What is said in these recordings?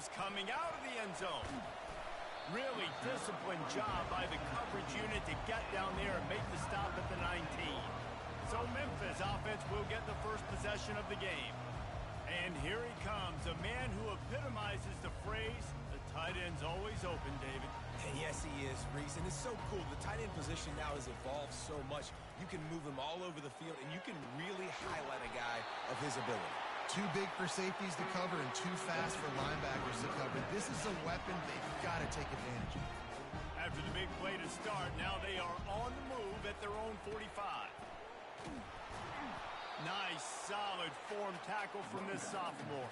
He's coming out of the end zone. Really disciplined job by the coverage unit to get down there and make the stop at the 19. So Memphis offense will get the first possession of the game. And here he comes, a man who epitomizes the phrase, the tight end's always open, David. And yes, he is, Reese. And it's so cool. The tight end position now has evolved so much. You can move him all over the field, and you can really highlight a guy of his ability. Too big for safeties to cover and too fast for linebackers to cover. This is a weapon they've got to take advantage of. After the big play to start, now they are on the move at their own 45. Nice, solid form tackle from this sophomore.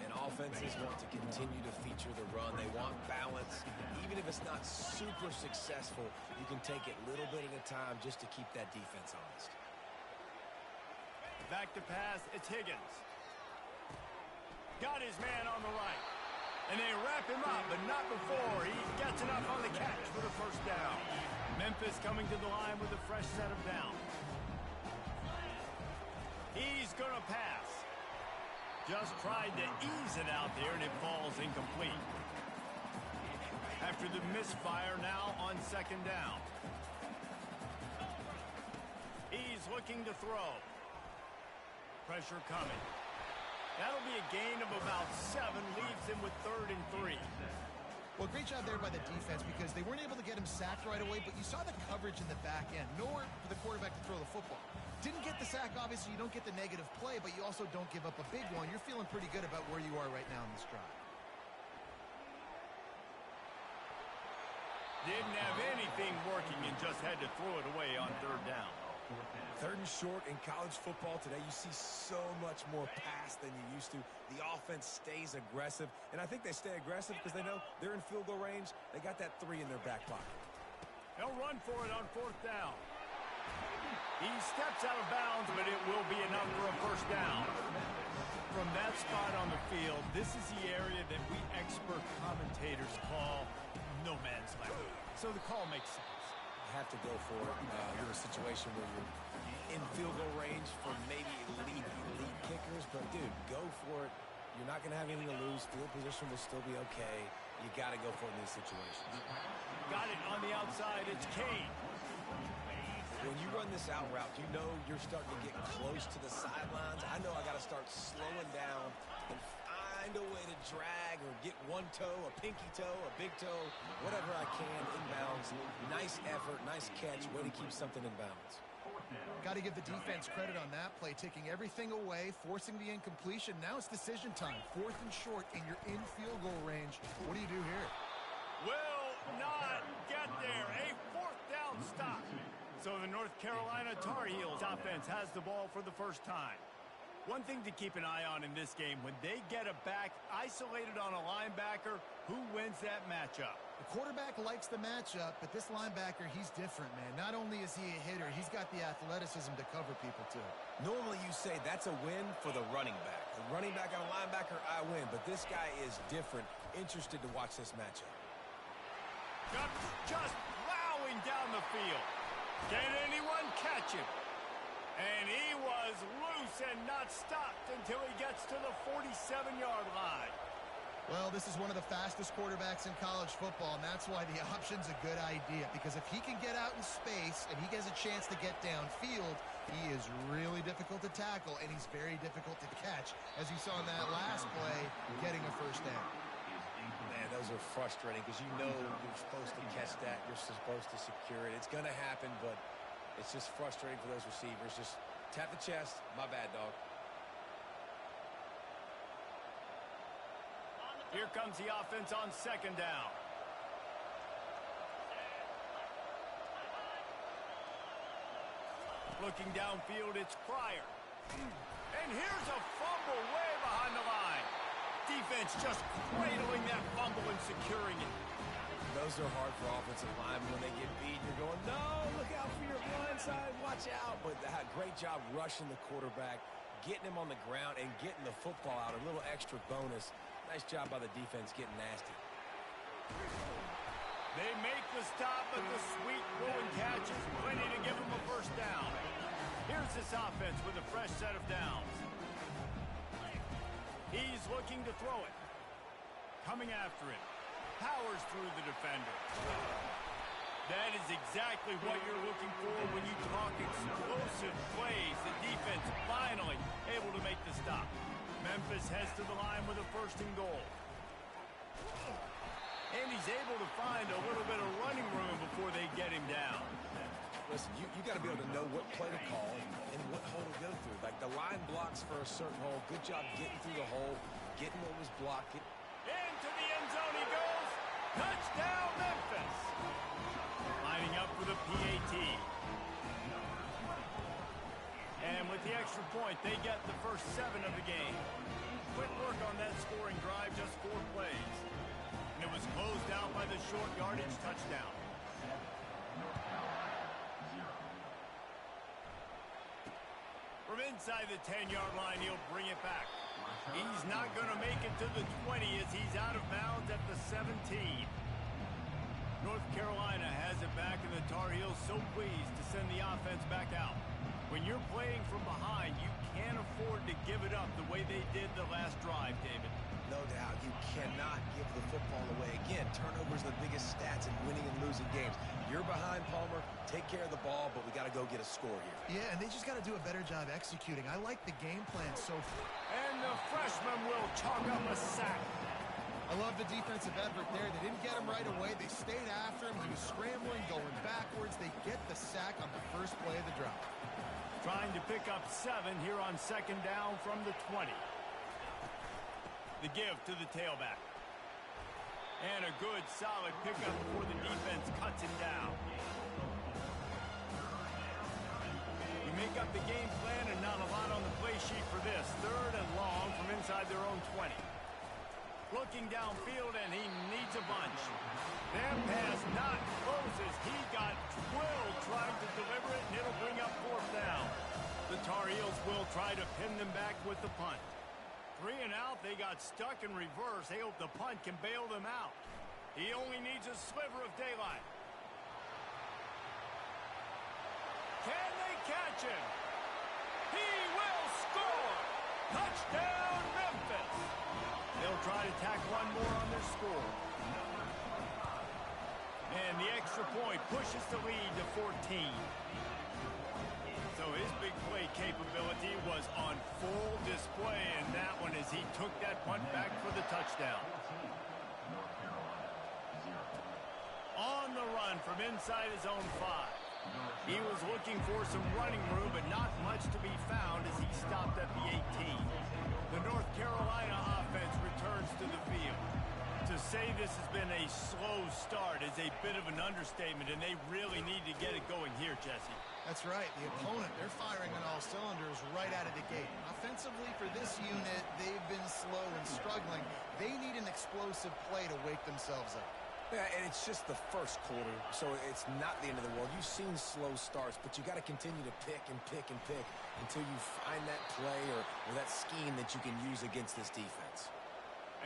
And offenses want to continue to feature the run. They want balance. Even if it's not super successful, you can take it a little bit at a time just to keep that defense honest. Back to pass, it's Higgins. Got his man on the right. And they wrap him up, but not before he gets enough on the catch for the first down. Memphis coming to the line with a fresh set of downs. He's going to pass. Just tried to ease it out there, and it falls incomplete. After the misfire, now on second down. He's looking to throw. Pressure coming. That'll be a gain of about 7, leaves him with 3rd and 3. Well, great job there by the defense because they weren't able to get him sacked right away, but you saw the coverage in the back end. Nowhere for the quarterback to throw the football. Didn't get the sack, obviously. You don't get the negative play, but you also don't give up a big one. You're feeling pretty good about where you are right now in this drive. Didn't have anything working and just had to throw it away on 3rd down. 3rd and short in college football today, you see so much more pass than you used to. The offense stays aggressive, and I think they stay aggressive because they know they're in field goal range. They got that 3 in their back pocket. They'll run for it on 4th down. He steps out of bounds, but it will be enough for a first down. From that spot on the field, this is the area that we expert commentators call no man's land. So the call makes sense. Have to go for it. You're in a situation where you're in field goal range for maybe elite kickers, but dude, go for it. You're not going to have anything to lose. Field position will still be okay. You got to go for it in these situations. Got it on the outside. It's Kane. When you run this out route, you know you're starting to get close to the sidelines. I know I got to start slowing down and find a way to drag or get one toe, a pinky toe, a big toe, whatever I can inbounds. Nice effort, nice catch, way to keep something in bounds. Got to give the defense credit on that play, taking everything away, forcing the incompletion. Now it's decision time. 4th and short, and you're in field goal range. What do you do here? Will not get there. A 4th down stop. So the North Carolina Tar Heels offense has the ball for the first time. One thing to keep an eye on in this game, when they get a back isolated on a linebacker, who wins that matchup? The quarterback likes the matchup, but this linebacker, he's different, man. Not only is he a hitter, he's got the athleticism to cover people, too. Normally you say that's a win for the running back. The running back on a linebacker, I win. But this guy is different. Interested to watch this matchup. Just plowing down the field. Can anyone catch him? And he was loose and not stopped until he gets to the 47-yard line. Well, this is one of the fastest quarterbacks in college football, and that's why the option's a good idea. Because if he can get out in space and he gets a chance to get downfield, he is really difficult to tackle, and he's very difficult to catch, as you saw in that last play, getting a first down. Man, those are frustrating because you know you're supposed to catch that. You're supposed to secure it. It's going to happen, but it's just frustrating for those receivers. Just tap the chest. My bad, dog. Here comes the offense on 2nd down. Looking downfield, it's Pryor. And here's a fumble way behind the line. Defense just cradling that fumble and securing it. Those are hard for offensive linemen when they get beat. You're going, no, look out for your blind side, watch out. But great job rushing the quarterback, getting him on the ground, and getting the football out. A little extra bonus. Nice job by the defense getting nasty. They make the stop, but the sweet rolling catch is plenty to give them a first down. Here's this offense with a fresh set of downs. He's looking to throw it. coming after him. Powers through the defender. That is exactly what you're looking for when you talk explosive plays. The defense finally able to make the stop. Memphis heads to the line with a 1st and goal. And he's able to find a little bit of running room before they get him down. Listen, you got to be able to know what play to call and what hole to go through. Like the line blocks for a certain hole. Good job getting through the hole, getting what was blocked. Into the end zone he goes. Touchdown, Memphis. Lining up for the PAT. And with the extra point, they get the first 7 of the game. Quick work on that scoring drive, just 4 plays. And it was closed out by the short yardage touchdown. From inside the 10-yard line, he'll bring it back. He's not going to make it to the 20 as he's out of bounds at the 17. North Carolina has it back, and the Tar Heels so pleased to send the offense back out. When you're playing from behind, you can't afford to give it up the way they did the last drive, David. No doubt. You cannot give the football away. Again, turnovers are the biggest stats in winning and losing games. You're behind, Palmer. Take care of the ball, but we got to go get a score here. Yeah, and they just got to do a better job executing. I like the game plan so far. And the freshman will chalk up a sack. I love the defensive effort there. They didn't get him right away. They stayed after him. He was scrambling, going backwards. They get the sack on the first play of the drive. Trying to pick up 7 here on 2nd down from the 20. The give to the tailback. And a good, solid pickup before the defense cuts him down. You make up the game plan and not a lot on the play sheet for this. 3rd and long from inside their own 20. Looking downfield, and he needs a bunch. That pass not closes. He got drilled trying to deliver it, and it'll bring up 4th down. The Tar Heels will try to pin them back with the punt. 3 and out, they got stuck in reverse. They hope the punt can bail them out. He only needs a sliver of daylight. Can they catch him? He will score! Touchdown, Memphis! They'll try to tack one more on their score. And the extra point pushes the lead to 14. So his big play capability was on full display in that one as he took that punt back for the touchdown. On the run from inside his own 5. He was looking for some running room, but not much to be found as he stopped at the 18. The North Carolina offense returns to the field. To say this has been a slow start is a bit of an understatement, and they really need to get it going here, Jesse. That's right. The opponent, they're firing on all cylinders right out of the gate. Offensively, for this unit, they've been slow and struggling. They need an explosive play to wake themselves up. Yeah, and it's just the first quarter, so it's not the end of the world. You've seen slow starts, but you got to continue to pick and pick and pick until you find that play or that scheme that you can use against this defense.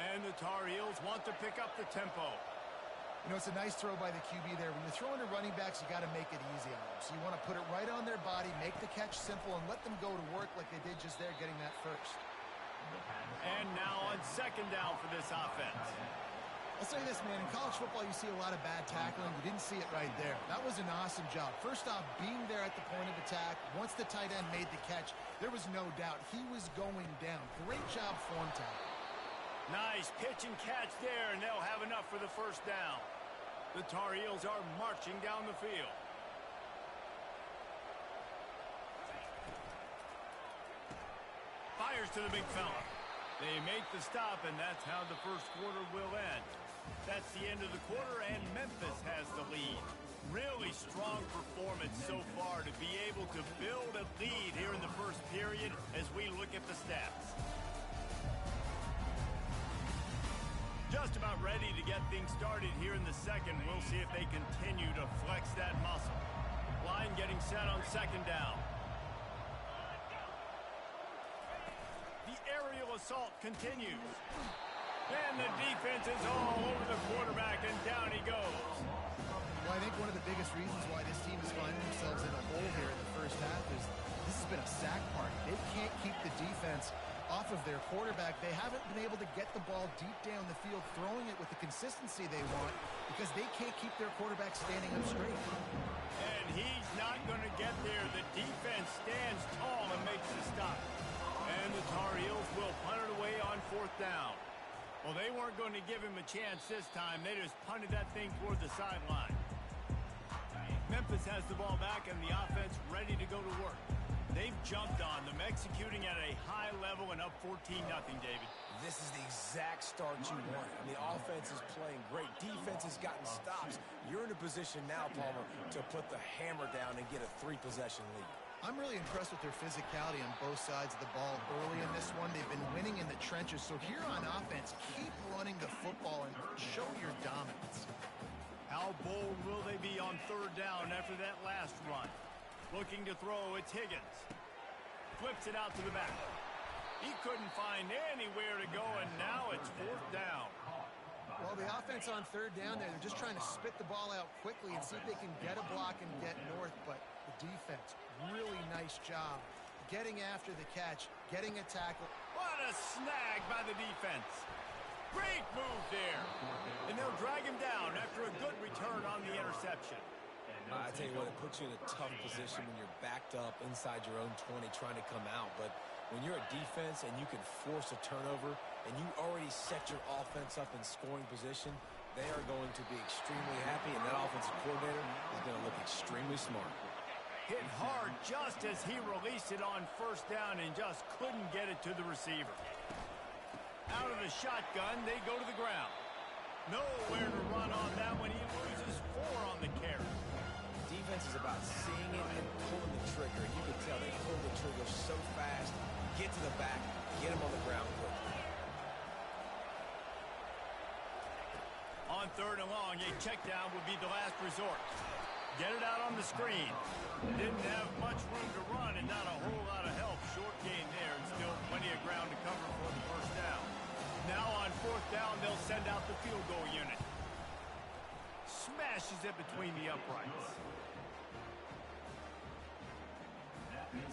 And the Tar Heels want to pick up the tempo. You know, it's a nice throw by the QB there. When you're throwing to running backs, you got to make it easy on them. So you want to put it right on their body, make the catch simple, and let them go to work like they did just there getting that first. And now on 2nd down for this offense. I'll say this, man. In college football, you see a lot of bad tackling. You didn't see it right there. That was an awesome job. First off, being there at the point of attack. Once the tight end made the catch, there was no doubt he was going down. Great job form tackle. Nice pitch and catch there, and they'll have enough for the 1st down. The Tar Heels are marching down the field. Fires to the big fella. They make the stop, and that's how the first quarter will end. That's the end of the quarter, and Memphis has the lead. Really strong performance so far to be able to build a lead here in the first period as we look at the stats. Just about ready to get things started here in the second. We'll see if they continue to flex that muscle. Line getting set on 2nd down. The aerial assault continues. And the defense is all over the quarterback, and down he goes. Well, I think one of the biggest reasons why this team is finding themselves in a hole here in the first half is this has been a sack party. They can't keep the defense off of their quarterback. They haven't been able to get the ball deep down the field, throwing it with the consistency they want because they can't keep their quarterback standing up straight. And he's not going to get there. The defense stands tall and makes the stop. And the Tar Heels will punt it away on 4th down. Well, they weren't going to give him a chance this time. They just punted that thing toward the sideline. Memphis has the ball back and the offense ready to go to work. They've jumped on them, executing at a high level and up 14-0, David. This is the exact start you want. I mean, offense is playing great. Defense has gotten stops. You're in a position now, Palmer, to put the hammer down and get a 3-possession lead. I'm really impressed with their physicality on both sides of the ball early in this one. They've been winning in the trenches. So here on offense, keep running the football and show your dominance. How bold will they be on 3rd down after that last run? Looking to throw, it's Higgins. Flips it out to the back. He couldn't find anywhere to go, and now it's 4th down. Well, the offense on 3rd down there, they're just trying to spit the ball out quickly and see if they can get a block and get north. But the defense, really nice job getting after the catch, getting a tackle. What a snag by the defense. Great move there. And they'll drag him down after a good return on the interception. I tell you what, it puts you in a tough position when you're backed up inside your own 20 trying to come out. But when you're a defense and you can force a turnover and you already set your offense up in scoring position, they are going to be extremely happy, and that offensive coordinator is going to look extremely smart. Hit hard just as he released it on 1st down and just couldn't get it to the receiver. Out of the shotgun, they go to the ground. Nowhere to run on that one. He loses 4 on the carry. Defense is about seeing it and pulling the trigger. You can tell they pull the trigger so fast, get to the back, get him on the ground quickly. On 3rd and long, a check down would be the last resort. Get it out on the screen. Didn't have much room to run and not a whole lot of help. Short gain there and still plenty of ground to cover for the 1st down. Now on 4th down, they'll send out the field goal unit. Smashes it between the uprights.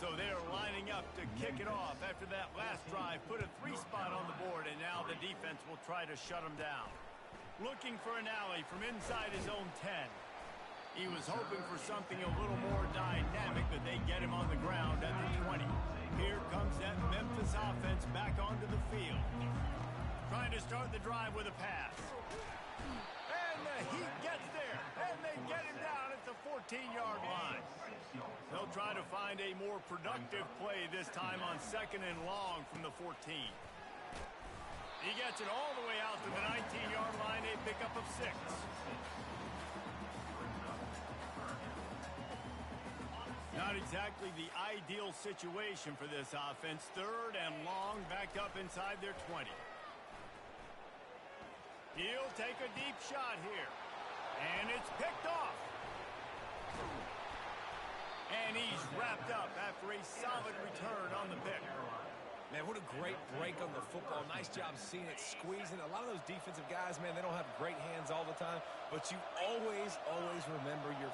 So they're lining up to kick it off after that last drive. Put a 3-spot on the board, and now the defense will try to shut them down. Looking for an alley from inside his own 10. He was hoping for something a little more dynamic, but they get him on the ground at the 20. Here comes that Memphis offense back onto the field. Trying to start the drive with a pass. And the Heat gets there, and they get him down at the 14-yard line. They'll try to find a more productive play this time on 2nd and long from the 14. He gets it all the way out to the 19-yard line, a pickup of 6. Not exactly the ideal situation for this offense. 3rd and long, backed up inside their 20. He'll take a deep shot here. And it's picked off. And he's wrapped up after a solid return on the pick. Man, what a great break on the football. Nice job seeing it squeezing. A lot of those defensive guys, man, they don't have great hands all the time. But you always remember your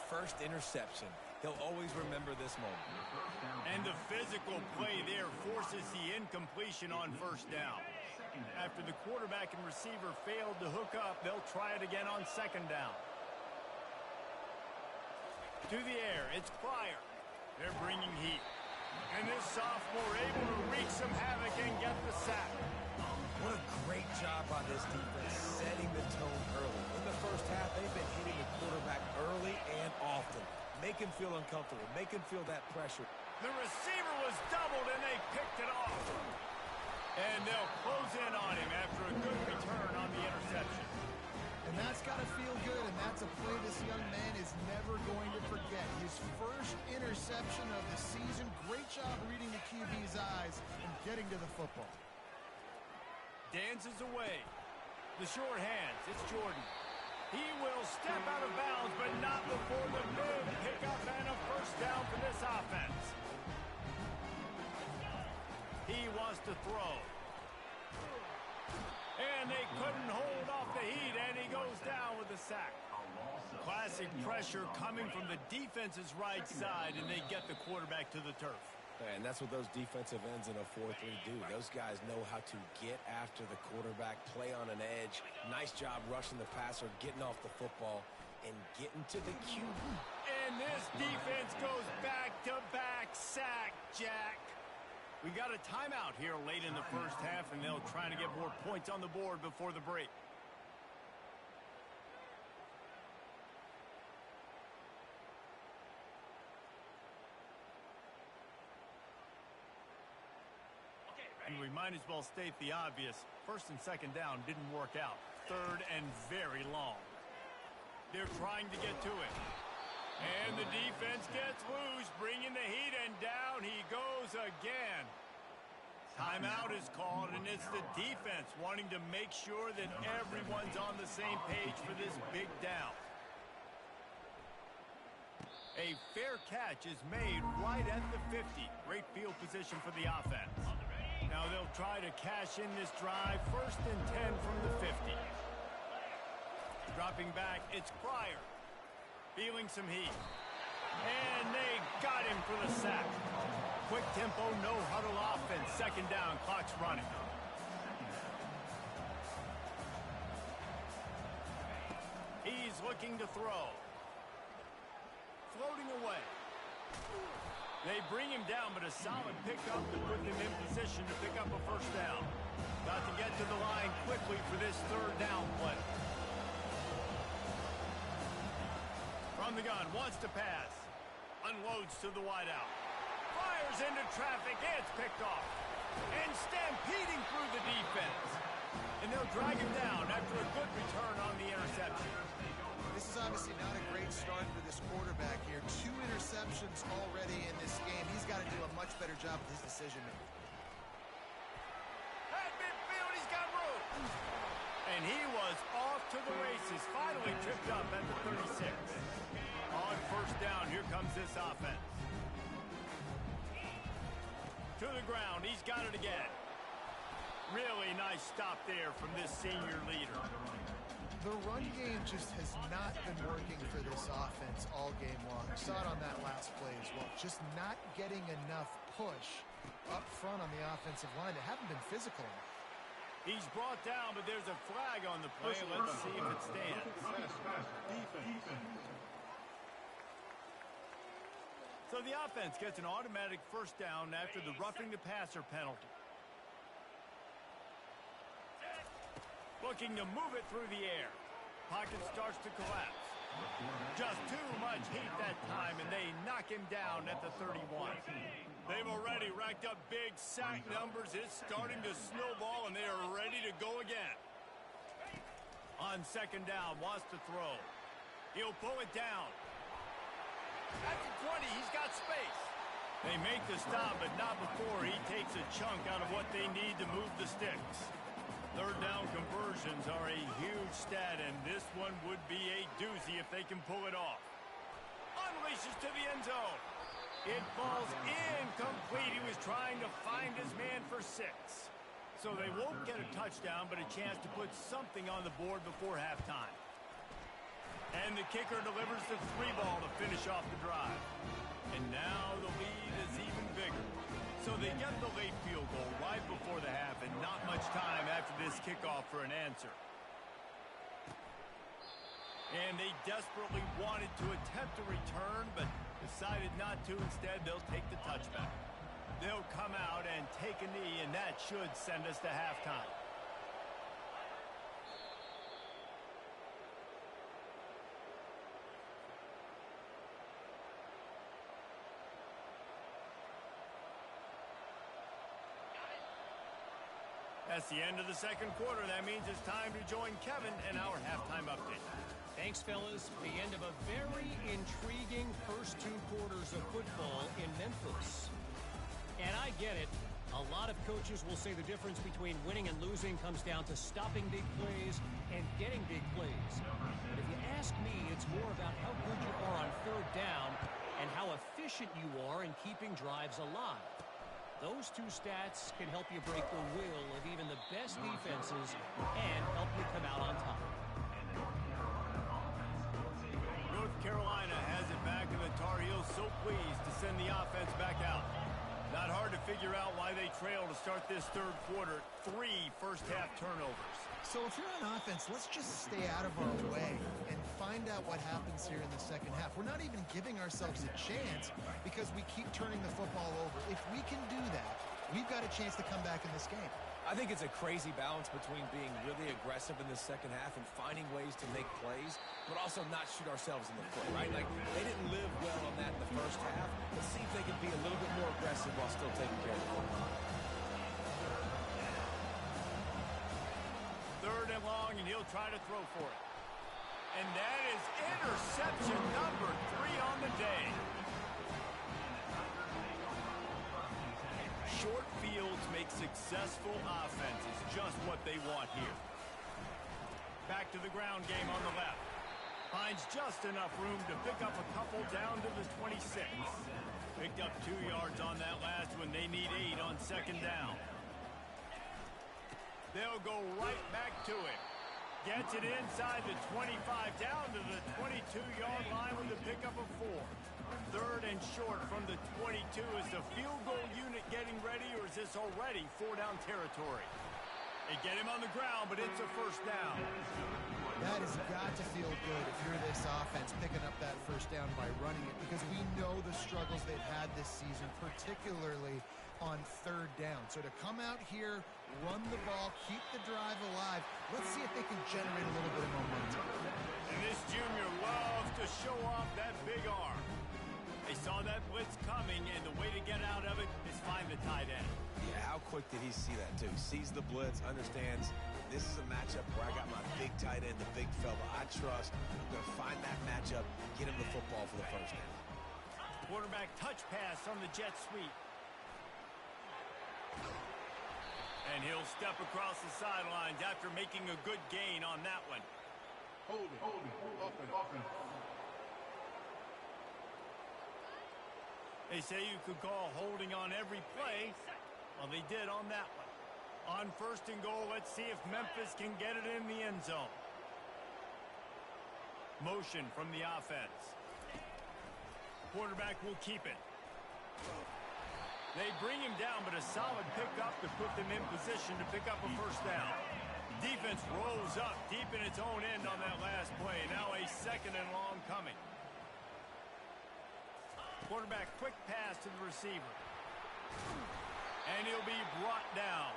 first interception. He'll always remember this moment. And the physical play there forces the incompletion on 1st down. After the quarterback and receiver failed to hook up, they'll try it again on 2nd down. To the air, it's Pryor. They're bringing heat. And this sophomore able to wreak some havoc and get the sack. What a great job by this defense setting the tone early. In the 1st half, they've been hitting the quarterback early and often. Make him feel uncomfortable. Make him feel that pressure. The receiver was doubled, and they picked it off. And they'll close in on him after a good return on the interception. And that's got to feel good, and that's a play this young man is never going to forget. His first interception of the season. Great job reading the QB's eyes and getting to the football. Dances away. The short hands. It's Jordan. He will step out of bounds, but not before the big pickup and a 1st down for this offense. He wants to throw. And they couldn't hold off the heat, and he goes down with a sack. Classic pressure coming from the defense's right side, and they get the quarterback to the turf. And that's what those defensive ends in a 4-3 do. Those guys know how to get after the quarterback, play on an edge. Nice job rushing the passer, getting off the football, and getting to the QB. And this defense goes back-to-back sack, Jack. We got a timeout here late in the first half, and they'll try to get more points on the board before the break. And we might as well state the obvious. First and second down didn't work out. Third and very long. They're trying to get to it. And the defense gets loose, bringing the heat, and down he goes again. Timeout is called, and it's the defense wanting to make sure that everyone's on the same page for this big down. A fair catch is made right at the 50. Great field position for the offense. Now they'll try to cash in this drive. First and 10 from the 50. Dropping back, it's Pryor. Feeling some heat. And they got him for the sack. Quick tempo, no huddle offense. Second down, clock's running. He's looking to throw. Floating away. They bring him down, but a solid pickup to put them in position to pick up a first down. Got to get to the line quickly for this third down play. From the gun, wants to pass. Unloads to the wideout. Fires into traffic, it's picked off. And stampeding through the defense. And they'll drag him down after a good return on the interception. This is obviously not a great start for this quarterback here. 2 interceptions already in this game. He's got to do a much better job with his decision-making. At midfield, he's got room. And he was off to the races. Finally tripped up at the 36. On first down, here comes this offense. To the ground, he's got it again. Really nice stop there from this senior leader. The run game just has not been working for this offense all game long. You saw it on that last play as well. Just not getting enough push up front on the offensive line. They haven't been physical enough. He's brought down, but there's a flag on the play. Let's see if it stands. So the offense gets an automatic first down after the roughing the passer penalty. Looking to move it through the air. Pocket starts to collapse. Just too much heat that time, and they knock him down at the 31. They've already racked up big sack numbers. It's starting to snowball, and they are ready to go again. On second down, wants to throw. He'll pull it down. At the 20, he's got space. They make the stop, but not before he takes a chunk out of what they need to move the sticks. Third down conversions are a huge stat, and this one would be a doozy if they can pull it off. Unleashes to the end zone. It falls incomplete. He was trying to find his man for 6. So they won't get a touchdown, but a chance to put something on the board before halftime. And the kicker delivers the 3-ball to finish off the drive. And now the lead is even bigger. So they get the late field goal right before the half, and not much time after this kickoff for an answer. And they desperately wanted to attempt a return, but decided not to. Instead, they'll take the touchback. They'll come out and take a knee, and that should send us to halftime. That's the end of the second quarter. That means it's time to join Kevin in our halftime update. Thanks, fellas. The end of a very intriguing first 2 quarters of football in Memphis. And I get it. A lot of coaches will say the difference between winning and losing comes down to stopping big plays and getting big plays. But if you ask me, it's more about how good you are on third down and how efficient you are in keeping drives alive. Those 2 stats can help you break the will of even the best defenses and help you come out on top. North Carolina has it back, and the Tar Heels so pleased to send the offense back out. Not hard to figure out why they trail to start this third quarter. 3 first-half turnovers. So if you're on offense, let's just stay out of our way and find out what happens here in the second half. We're not even giving ourselves a chance because we keep turning the football over. If we can do that, we've got a chance to come back in this game. I think it's a crazy balance between being really aggressive in the second half and finding ways to make plays, but also not shoot ourselves in the foot, right? Like, they didn't live well on that in the first half. Let's see if they can be a little bit more aggressive while still taking care of the football. Third and long, and he'll try to throw for it. And that is interception number 3 on the day. Short fields make successful offenses just what they want here. Back to the ground game on the left. Finds just enough room to pick up a couple down to the 26. Picked up 2 yards on that last one. They need 8 on second down. They'll go right back to it. Gets it inside the 25, down to the 22-yard line with a pickup of 4. Third and short from the 22. Is the field goal unit getting ready, or is this already 4-down territory? They get him on the ground, but it's a first down. That has got to feel good if you're this offense picking up that first down by running it, because we know the struggles they've had this season, particularly on third down. So to come out here, run the ball, keep the drive alive, let's see if they can generate a little bit of momentum. And this junior loves to show off that big arm. They saw that blitz coming, and the way to get out of it is find the tight end. Yeah, how quick did he see that, too? Sees the blitz, understands this is a matchup where I got my big tight end, the big fella I trust. I'm going to find that matchup, get him the football for the first down. Quarterback touch pass on the jet sweep. And he'll step across the sidelines after making a good gain on that one. Hold it. Offense. They say you could call holding on every play. Well, they did on that one. On first and goal, let's see if Memphis can get it in the end zone. Motion from the offense. Quarterback will keep it. They bring him down, but a solid pickup to put them in position to pick up a first down. Defense rolls up deep in its own end on that last play. Now a second and long coming. Quarterback quick pass to the receiver. And he'll be brought down.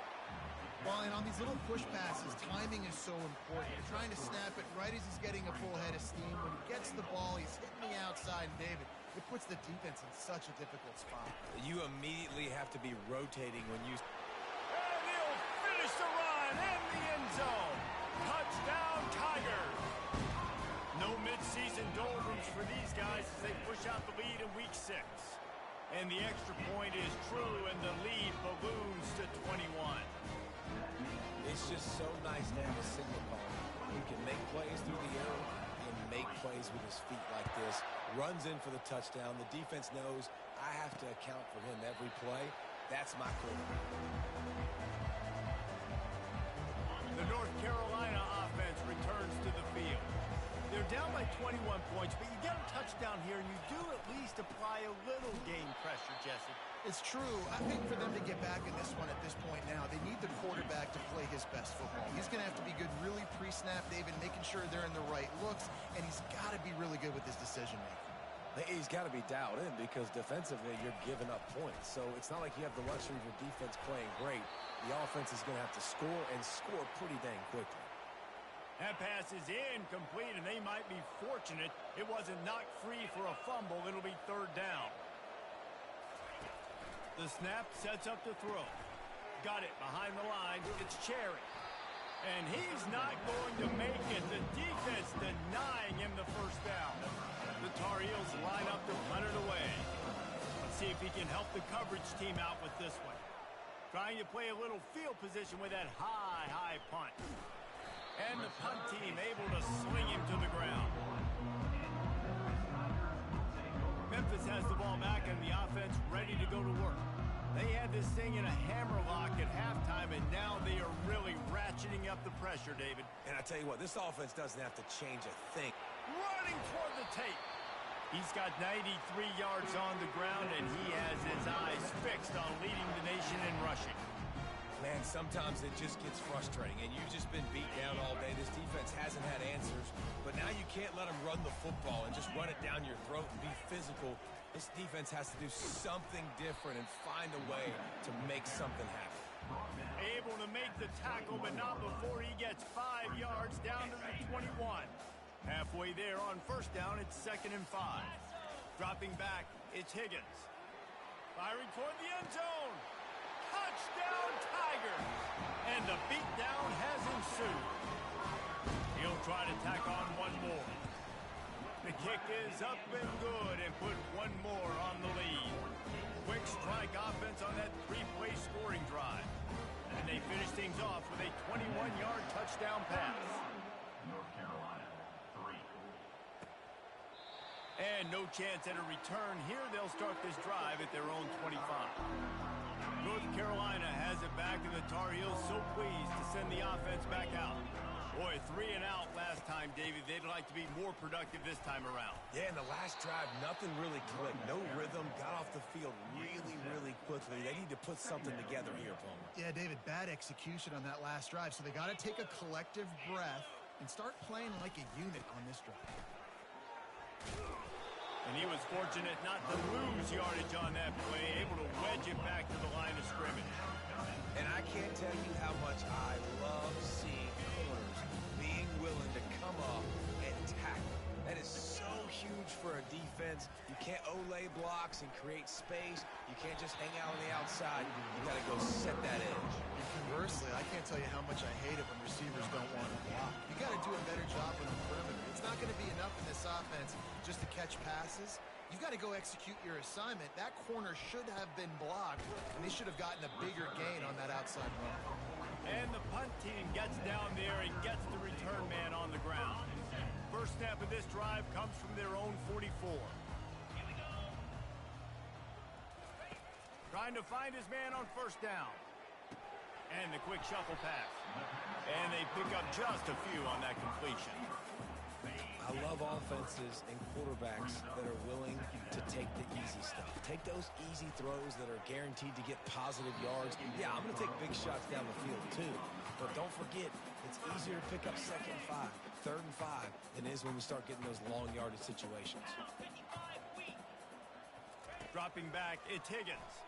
Well, and on these little push passes, timing is so important. You're trying to snap it right as he's getting a full head of steam. When he gets the ball, he's hitting the outside, and David, it puts the defense in such a difficult spot. You immediately have to be rotating when you... And he'll finish the run in the end zone. Touchdown, Tigers. No midseason doldrums for these guys as they push out the lead in Week 6. And the extra point is true, and the lead balloons to 21. It's just so nice to have a signal call who can make plays through the air and make plays with his feet like this. Runs in for the touchdown. The defense knows I have to account for him every play. That's my quarterback. The North Carolina offense returns to the field. They're down by 21 points, but you get a touchdown here, and you do at least apply a little game pressure, Jesse. It's true. I think for them to get back in this one at this point now, they need the quarterback to play his best football. He's going to have to be good really pre-snap, David, making sure they're in the right looks, and he's got to be really good with his decision-making. He's got to be dialed in because defensively you're giving up points. So it's not like you have the luxury of your defense playing great. The offense is going to have to score and score pretty dang quickly. That pass is incomplete, and they might be fortunate it wasn't knocked free for a fumble. It'll be third down. The snap sets up the throw. Got it behind the line. It's Cherry. And he's not going to make it. The defense denying him the first down. The Tar Heels line up to run it away. Let's see if he can help the coverage team out with this one. Trying to play a little field position with that high punt. And the punt team able to sling him to the ground. Memphis has the ball back and the offense ready to go to work. They had this thing in a hammerlock at halftime, and now they are really ratcheting up the pressure, David. And I tell you what, this offense doesn't have to change a thing. Running toward the tape. He's got 93 yards on the ground, and he has his eyes fixed on leading the nation in rushing. Man, sometimes it just gets frustrating, and you've just been beat down all day. This defense hasn't had answers, but now you can't let them run the football and just run it down your throat and be physical. This defense has to do something different and find a way to make something happen. Able to make the tackle, but not before he gets 5 yards down to the 21. Halfway there on first down, it's 2nd and 5. Dropping back, it's Higgins. Firing toward the end zone. Touchdown, Tigers! And the beatdown has ensued. He'll try to tack on one more. The kick is up and good and put one more on the lead. Quick strike offense on that 3-play scoring drive. And they finish things off with a 21-yard touchdown pass. North Carolina, 3. And no chance at a return here. They'll start this drive at their own 25. North Carolina has it back, and the Tar Heels so pleased to send the offense back out. Boy, 3 and out last time, David. They'd like to be more productive this time around. Yeah, in the last drive, nothing really clicked. No rhythm, got off the field really quickly. They need to put something together here, Palmer. Yeah, David, bad execution on that last drive, so they got to take a collective breath and start playing like a unit on this drive. And he was fortunate not to lose yardage on that play, able to wedge it back to the line of scrimmage. And I can't tell you how much I love seeing corners being willing to come up and tackle. That is so huge for a defense. You can't olay blocks and create space. You can't just hang out on the outside. You got to go set that edge. And conversely, I can't tell you how much I hate it when receivers don't want to block. You got to do a better job on the perimeter. It's not going to be enough in this offense just to catch passes. You've got to go execute your assignment. That corner should have been blocked, and they should have gotten a bigger gain on that outside run. And the punt team gets down there and gets the return man on the ground. First snap of this drive comes from their own 44. Trying to find his man on first down. And the quick shuffle pass. And they pick up just a few on that completion. I love offenses and quarterbacks that are willing to take the easy stuff. Take those easy throws that are guaranteed to get positive yards. Yeah, I'm going to take big shots down the field too. But don't forget, it's easier to pick up 2nd and 5, 3rd and 5 than it is when we start getting those long yardage situations. Dropping back, it's Higgins.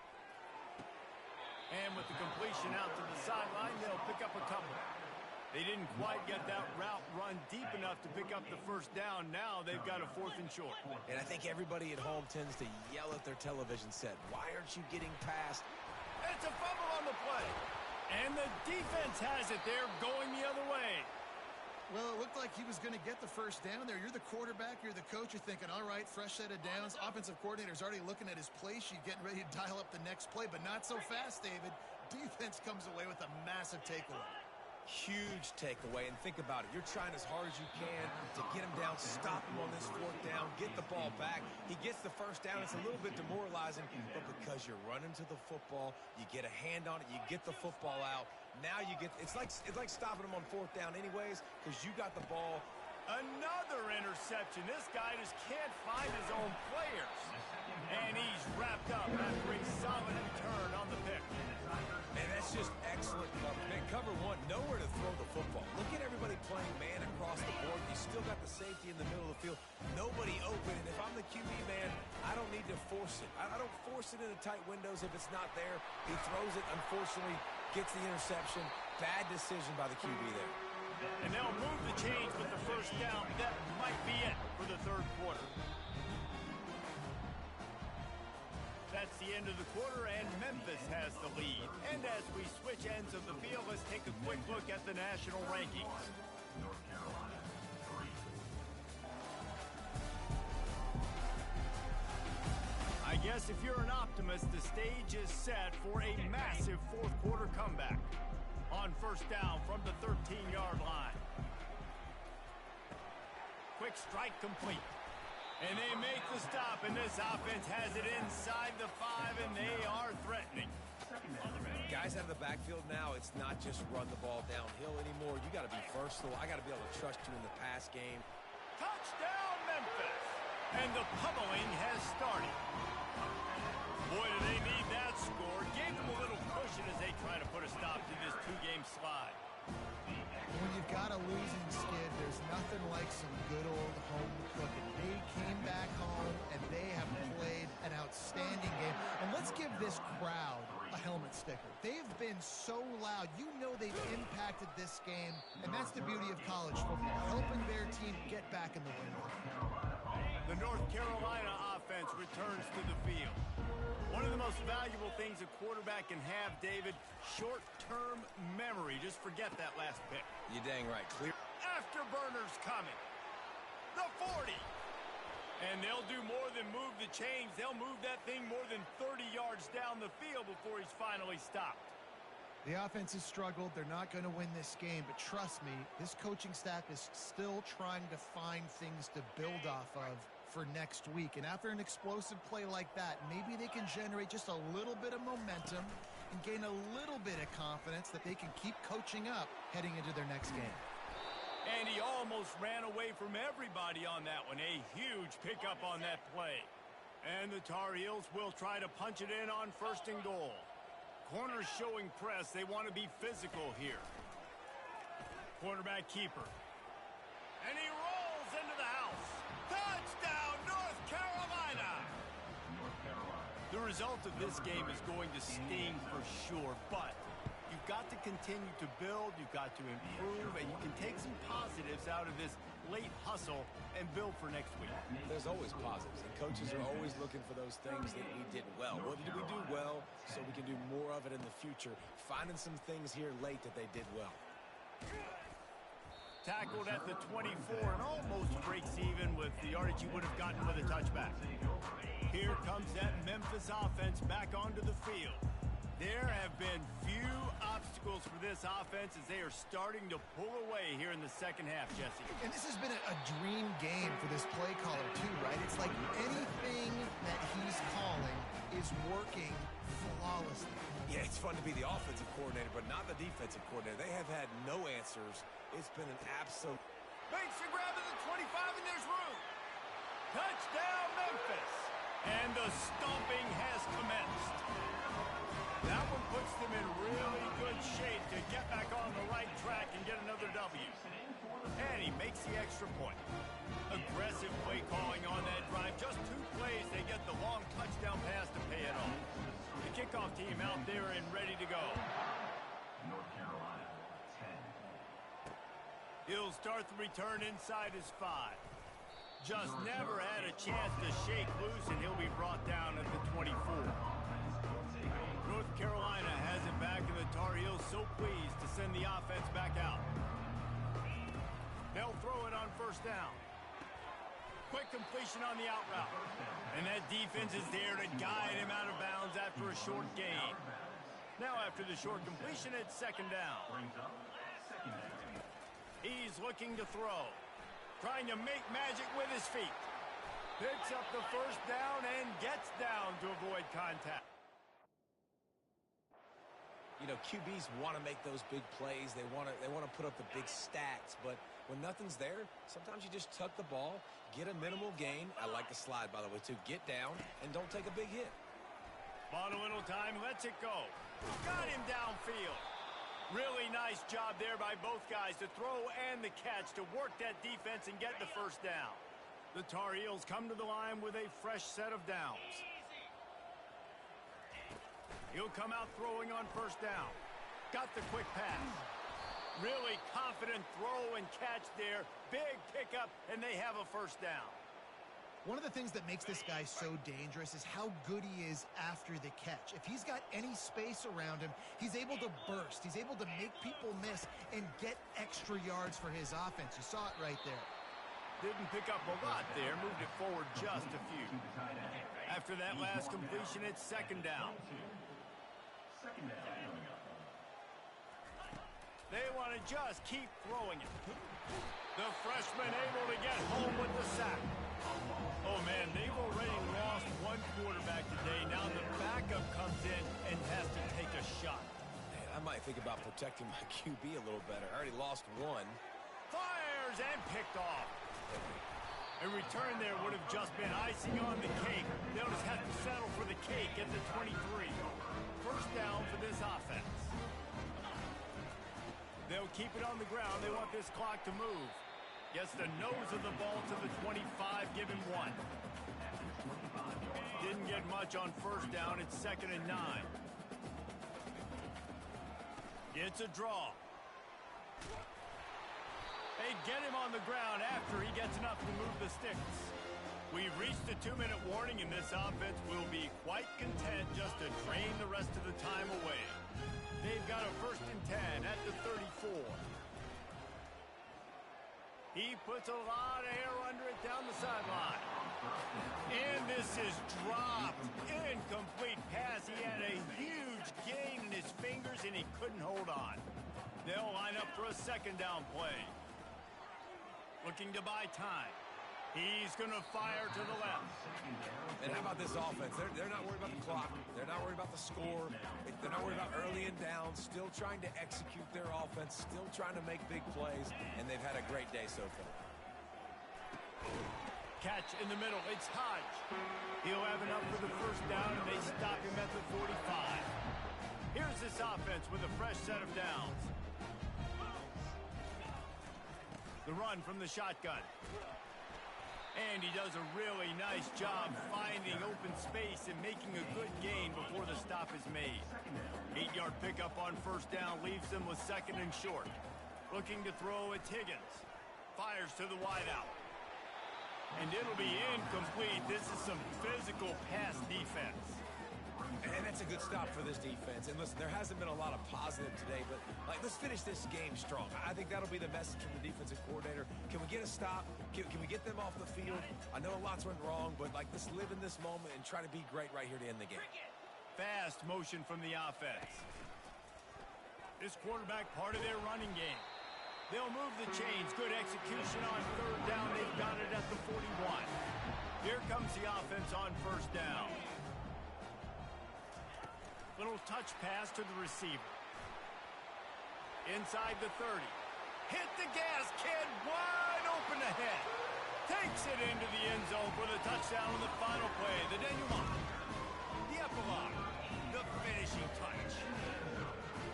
And with the completion out to the sideline, they'll pick up a couple. They didn't quite get that route run deep enough to pick up the first down. Now they've got a 4th and short. And I think everybody at home tends to yell at their television set, why aren't you getting past? It's a fumble on the play. And the defense has it. They're going the other way. Well, it looked like he was going to get the first down there. You're the quarterback. You're the coach. You're thinking, all right, fresh set of downs. Offensive coordinator's already looking at his play sheet, getting ready to dial up the next play, but not so fast, David. Defense comes away with a massive takeaway. Huge takeaway, and think about it. You're trying as hard as you can to get him down, stop him on this 4th down, get the ball back. He gets the first down. It's a little bit demoralizing, but because you're running to the football, you get a hand on it, you get the football out. Now you get, it's like stopping him on 4th down anyways, because you got the ball. Another interception. This guy just can't find his own players. And he's wrapped up after a solid return on the pick. Man, that's just excellent cover. Man, cover 1, nowhere to throw the football. Look at everybody playing man across the board. You still got the safety in the middle of the field. Nobody open. And if I'm the QB, man, I don't need to force it. I don't force it into tight windows if it's not there. He throws it, unfortunately, gets the interception. Bad decision by the QB there. And they'll move the chains with the first down. That might be it for the 3rd quarter. That's the end of the quarter, and Memphis has the lead. And as we switch ends of the field, let's take a quick look at the national rankings. North Carolina, 3. I guess if you're an optimist, the stage is set for a massive 4th quarter comeback. On first down from the 13-yard line. Quick strike complete. And they make the stop, and this offense has it inside the 5, and they are threatening. Guys out of the backfield now, it's not just run the ball downhill anymore. You got to be versatile. I got to be able to trust you in the pass game. Touchdown, Memphis! And the pummeling has started. Boy, do they need that score. Gave them a little cushion as they try to put a stop to this two-game slide. When you've got a losing skid, there's nothing like some good old home cooking. They came back home, and they have played an outstanding game. And let's give this crowd a helmet sticker. They've been so loud. You know they've impacted this game, and that's the beauty of college football, helping their team get back in the win. The North Carolina offense returns to the field. One of the most valuable things a quarterback can have, David, short-term memory. Just forget that last pick. You're dang right. Clear. Afterburners coming. The 40. And they'll do more than move the chains. They'll move that thing more than 30 yards down the field before he's finally stopped. The offense has struggled. They're not going to win this game, but trust me, this coaching staff is still trying to find things to build off of for next week. And after an explosive play like that, maybe they can generate just a little bit of momentum and gain a little bit of confidence that they can keep coaching up heading into their next game. And he almost ran away from everybody on that one. A huge pickup on that play. And the Tar Heels will try to punch it in on 1st and goal. Corners showing press. They want to be physical here. Quarterback keeper. And he rolls into the house. Touchdown, North Carolina! The result of this game is going to sting for sure, but you've got to continue to build, you've got to improve, and you can take some positives out of this late hustle and build for next week. There's always positives, and coaches are always looking for those things that we did well. What did we do well so we can do more of it in the future? Finding some things here late that they did well. Tackled at the 24 and almost breaks even with the yardage you would have gotten with a touchback. Here comes that Memphis offense back onto the field. There have been few obstacles for this offense as they are starting to pull away here in the second half, Jesse. And this has been a dream game for this play caller too, right? It's like anything that he's calling is working flawlessly. Yeah, it's fun to be the offensive coordinator, but not the defensive coordinator. They have had no answers. It's been an absolute... Makes the grab at the 25, and there's room. Touchdown, Memphis. And the stomping has commenced. That one puts them in really good shape to get back on the right track and get another W. And he makes the extra point. Aggressive play calling on that drive. Just 2 plays, they get the long touchdown pass to pay it off. The kickoff team out there and ready to go. North Carolina, 10. He'll start the return inside his 5. Just never had a chance to shake loose, and he'll be brought down at the 24. North Carolina has it back, and the Tar Heels so pleased to send the offense back out. They'll throw it on 1st down. Quick completion on the out route. And that defense is there to guide him out of bounds after a short gain. Now after the short completion, it's 2nd down. He's looking to throw. Trying to make magic with his feet. Picks up the 1st down and gets down to avoid contact. You know, QBs want to make those big plays. They want to put up the big stats, but when nothing's there, sometimes you just tuck the ball, get a minimal gain. I like the slide, by the way, too. Get down and don't take a big hit. Bought a little time, lets it go. Got him downfield. Really nice job there by both guys to throw and the catch to work that defense and get the 1st down. The Tar Heels come to the line with a fresh set of downs. He'll come out throwing on 1st down. Got the quick pass. Really confident throw and catch there. Big pickup, and they have a 1st down. One of the things that makes this guy so dangerous is how good he is after the catch. If he's got any space around him, he's able to burst. He's able to make people miss and get extra yards for his offense. You saw it right there. Didn't pick up a lot there. Moved it forward just a few. After that last completion, it's 2nd down. They want to just keep throwing it. The freshman able to get home with the sack. Oh, man, they've already lost one quarterback today. Now the backup comes in and has to take a shot. Man, I might think about protecting my QB a little better. I already lost one. Fires and picked off. A return there would have just been icing on the cake. They'll just have to settle for the cake at the 23. First down for this offense. They'll keep it on the ground. They want this clock to move. Gets the nose of the ball to the 25, give him 1. Didn't get much on first down. It's 2nd and 9. It's a draw. They get him on the ground after he gets enough to move the sticks. We've reached the 2-minute warning, and this offense will be quite content just to drain the rest of the time away. They've got a 1st and 10 at the 34. He puts a lot of air under it down the sideline. And this is dropped. Incomplete pass. He had a huge gain in his fingers, and he couldn't hold on. They'll line up for a 2nd down play. Looking to buy time. He's going to fire to the left. And how about this offense? They're not worried about the clock. They're not worried about the score. They're not worried about early and down. Still trying to execute their offense. Still trying to make big plays. And they've had a great day so far. Catch in the middle. It's Hodge. He'll have enough for the 1st down, and they stop him at the 45. Here's this offense with a fresh set of downs. The run from the shotgun. And he does a really nice job finding open space and making a good gain before the stop is made. 8-yard pickup on 1st down leaves them with 2nd and short. Looking to throw, it's Higgins. Fires to the wideout. And it'll be incomplete. This is some physical pass defense. And that's a good stop for this defense. And listen, there hasn't been a lot of positive today, but let's finish this game strong. I think that'll be the message from the defensive coordinator. Can we get a stop? Can we get them off the field? I know a lot's went wrong, but let's live in this moment and try to be great right here to end the game. Fast motion from the offense. This quarterback part of their running game. They'll move the chains. Good execution on 3rd down. They've got it at the 41. Here comes the offense on 1st down. Little touch pass to the receiver. Inside the 30. Hit the gas, kid. Wide open ahead. Takes it into the end zone for the touchdown on the final play. The denouement. The epilogue. The finishing touch.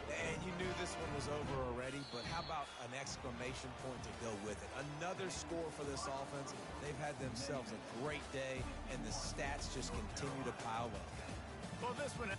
And you knew this one was over already, but how about an exclamation point to go with it? Another score for this offense. They've had themselves a great day, and the stats just continue to pile up. Well, this one...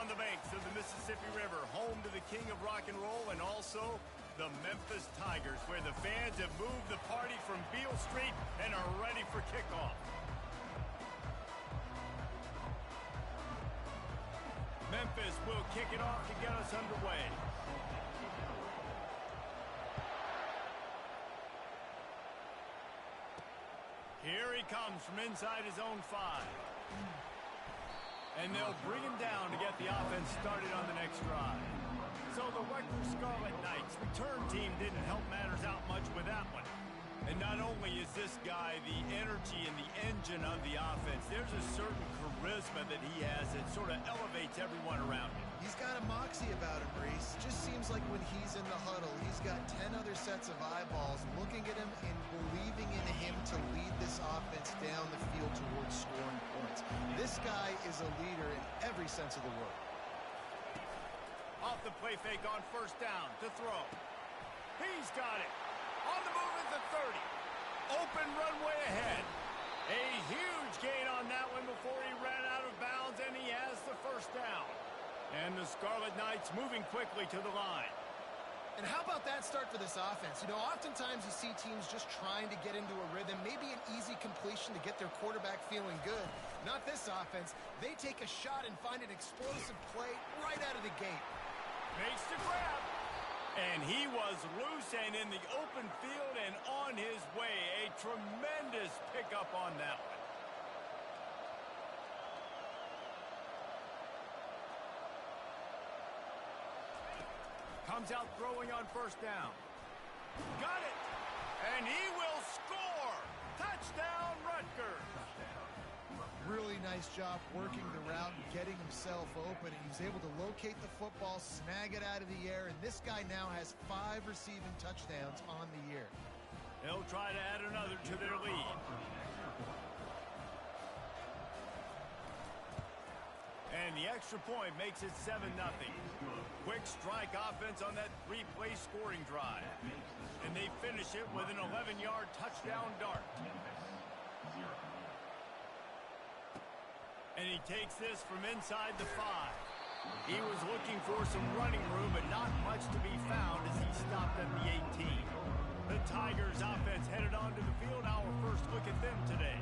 on the banks of the Mississippi River, home to the king of rock and roll and also the Memphis Tigers, where the fans have moved the party from Beale Street and are ready for kickoff. Memphis will kick it off to get us underway. Here he comes from inside his own 5. And they'll bring him down to get the offense started on the next drive. So the Rutgers Scarlet Knights return team didn't help matters out much with that one. And not only is this guy the energy and the engine of the offense, there's a certain charisma that he has that sort of elevates everyone around him. He's got a moxie about him, Reese. Just seems like when he's in the huddle, he's got 10 other sets of eyeballs looking at him and believing in him to lead this offense down the field towards scoring points. This guy is a leader in every sense of the word. Off the play fake on first down to throw. He's got it. On the move at the 30. Open runway ahead. A huge gain on that one before he ran out of bounds, and he has the first down. And the Scarlet Knights moving quickly to the line. And how about that start for this offense? You know, oftentimes you see teams just trying to get into a rhythm, maybe an easy completion to get their quarterback feeling good. Not this offense. They take a shot and find an explosive play right out of the gate. Makes the grab. And he was loose and in the open field and on his way. A tremendous pickup on that one. Comes out throwing on first down. Got it. And he will score. Touchdown, Rutgers. Really nice job working the route and getting himself open. And he was able to locate the football, snag it out of the air, and this guy now has 5 receiving touchdowns on the year. They'll try to add another to their lead. And the extra point makes it 7-0. Quick strike offense on that 3-play scoring drive. And they finish it with an 11-yard touchdown dart. And he takes this from inside the 5. He was looking for some running room, but not much to be found as he stopped at the 18. The Tigers offense headed onto the field. Our first look at them today.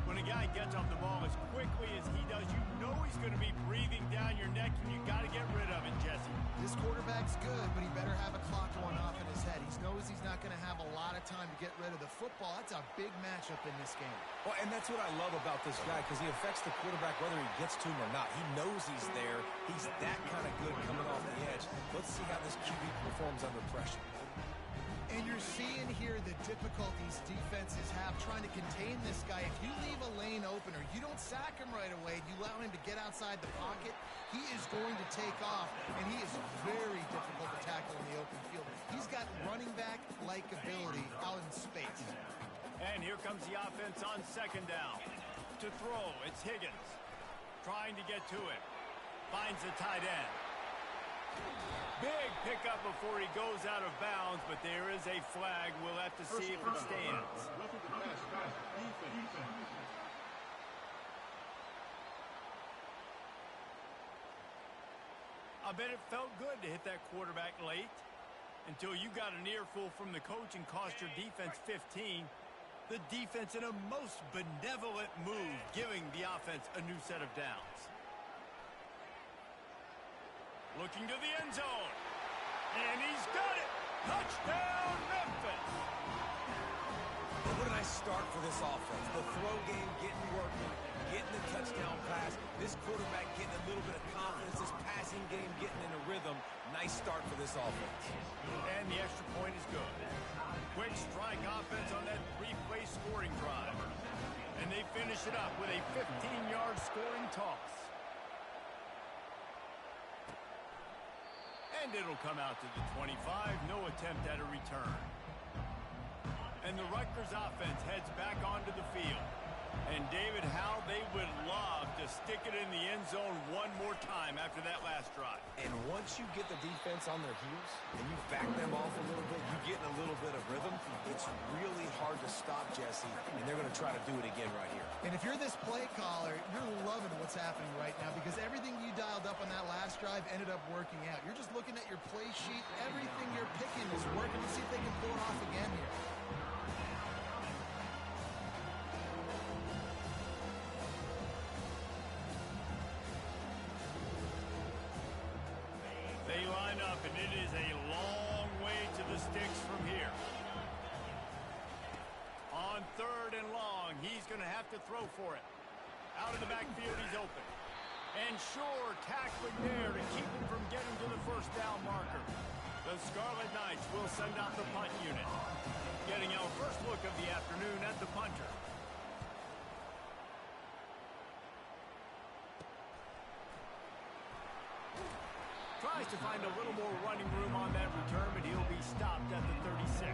When a guy gets off the ball as quickly as he does, you know he's going to be breathing down your neck, and you got to get rid of it, Jesse. This quarterback's good, but he better have a clock going off in his head. He knows he's not going to have a lot of time to get rid of the football. That's a big matchup in this game. Well, and that's what I love about this guy, because he affects the quarterback whether he gets to him or not. He knows he's there. He's that kind of good coming off the edge. Let's see how this QB performs under pressure. And you're seeing here the difficulties defenses have trying to contain this guy. If you leave a lane open or you don't sack him right away, you allow him to get outside the pocket, he is going to take off, and he is very difficult to tackle in the open field. He's got running back-like ability out in space. And here comes the offense on second down. To throw, it's Higgins. Trying to get to it. Finds the tight end. Big pickup before he goes out of bounds, but there is a flag. We'll have to see if it stands. I bet it felt good to hit that quarterback late until you got an earful from the coach and cost your defense 15. The defense in a most benevolent move, giving the offense a new set of downs. Looking to the end zone. And he's got it. Touchdown, Memphis. What a nice start for this offense. The throw game getting working, getting the touchdown pass. This quarterback getting a little bit of confidence. This passing game getting in a rhythm. Nice start for this offense. And the extra point is good. Quick strike offense on that 3-play scoring drive. And they finish it up with a 15-yard scoring toss. And it'll come out to the 25. No attempt at a return. And the Rutgers offense heads back onto the field. And David, how they would love to stick it in the end zone one more time after that last drive. And once you get the defense on their heels and you back them off a little bit, you get in a little bit of rhythm, it's really hard to stop, Jesse, and they're going to try to do it again right here. And if you're this play caller, you're loving what's happening right now because everything you dialed up up on that last drive ended up working out. You're just looking at your play sheet. Everything you're picking is working. Let's see if they can pull it off again here. They line up, and it is a long way to the sticks from here. On 3rd and long, he's going to have to throw for it. Out of the backfield, he's open. And sure, tackling there to keep him from getting to the first down marker. The Scarlet Knights will send out the punt unit. Getting our first look of the afternoon at the punter. Tries to find a little more running room on that return, but he'll be stopped at the 36.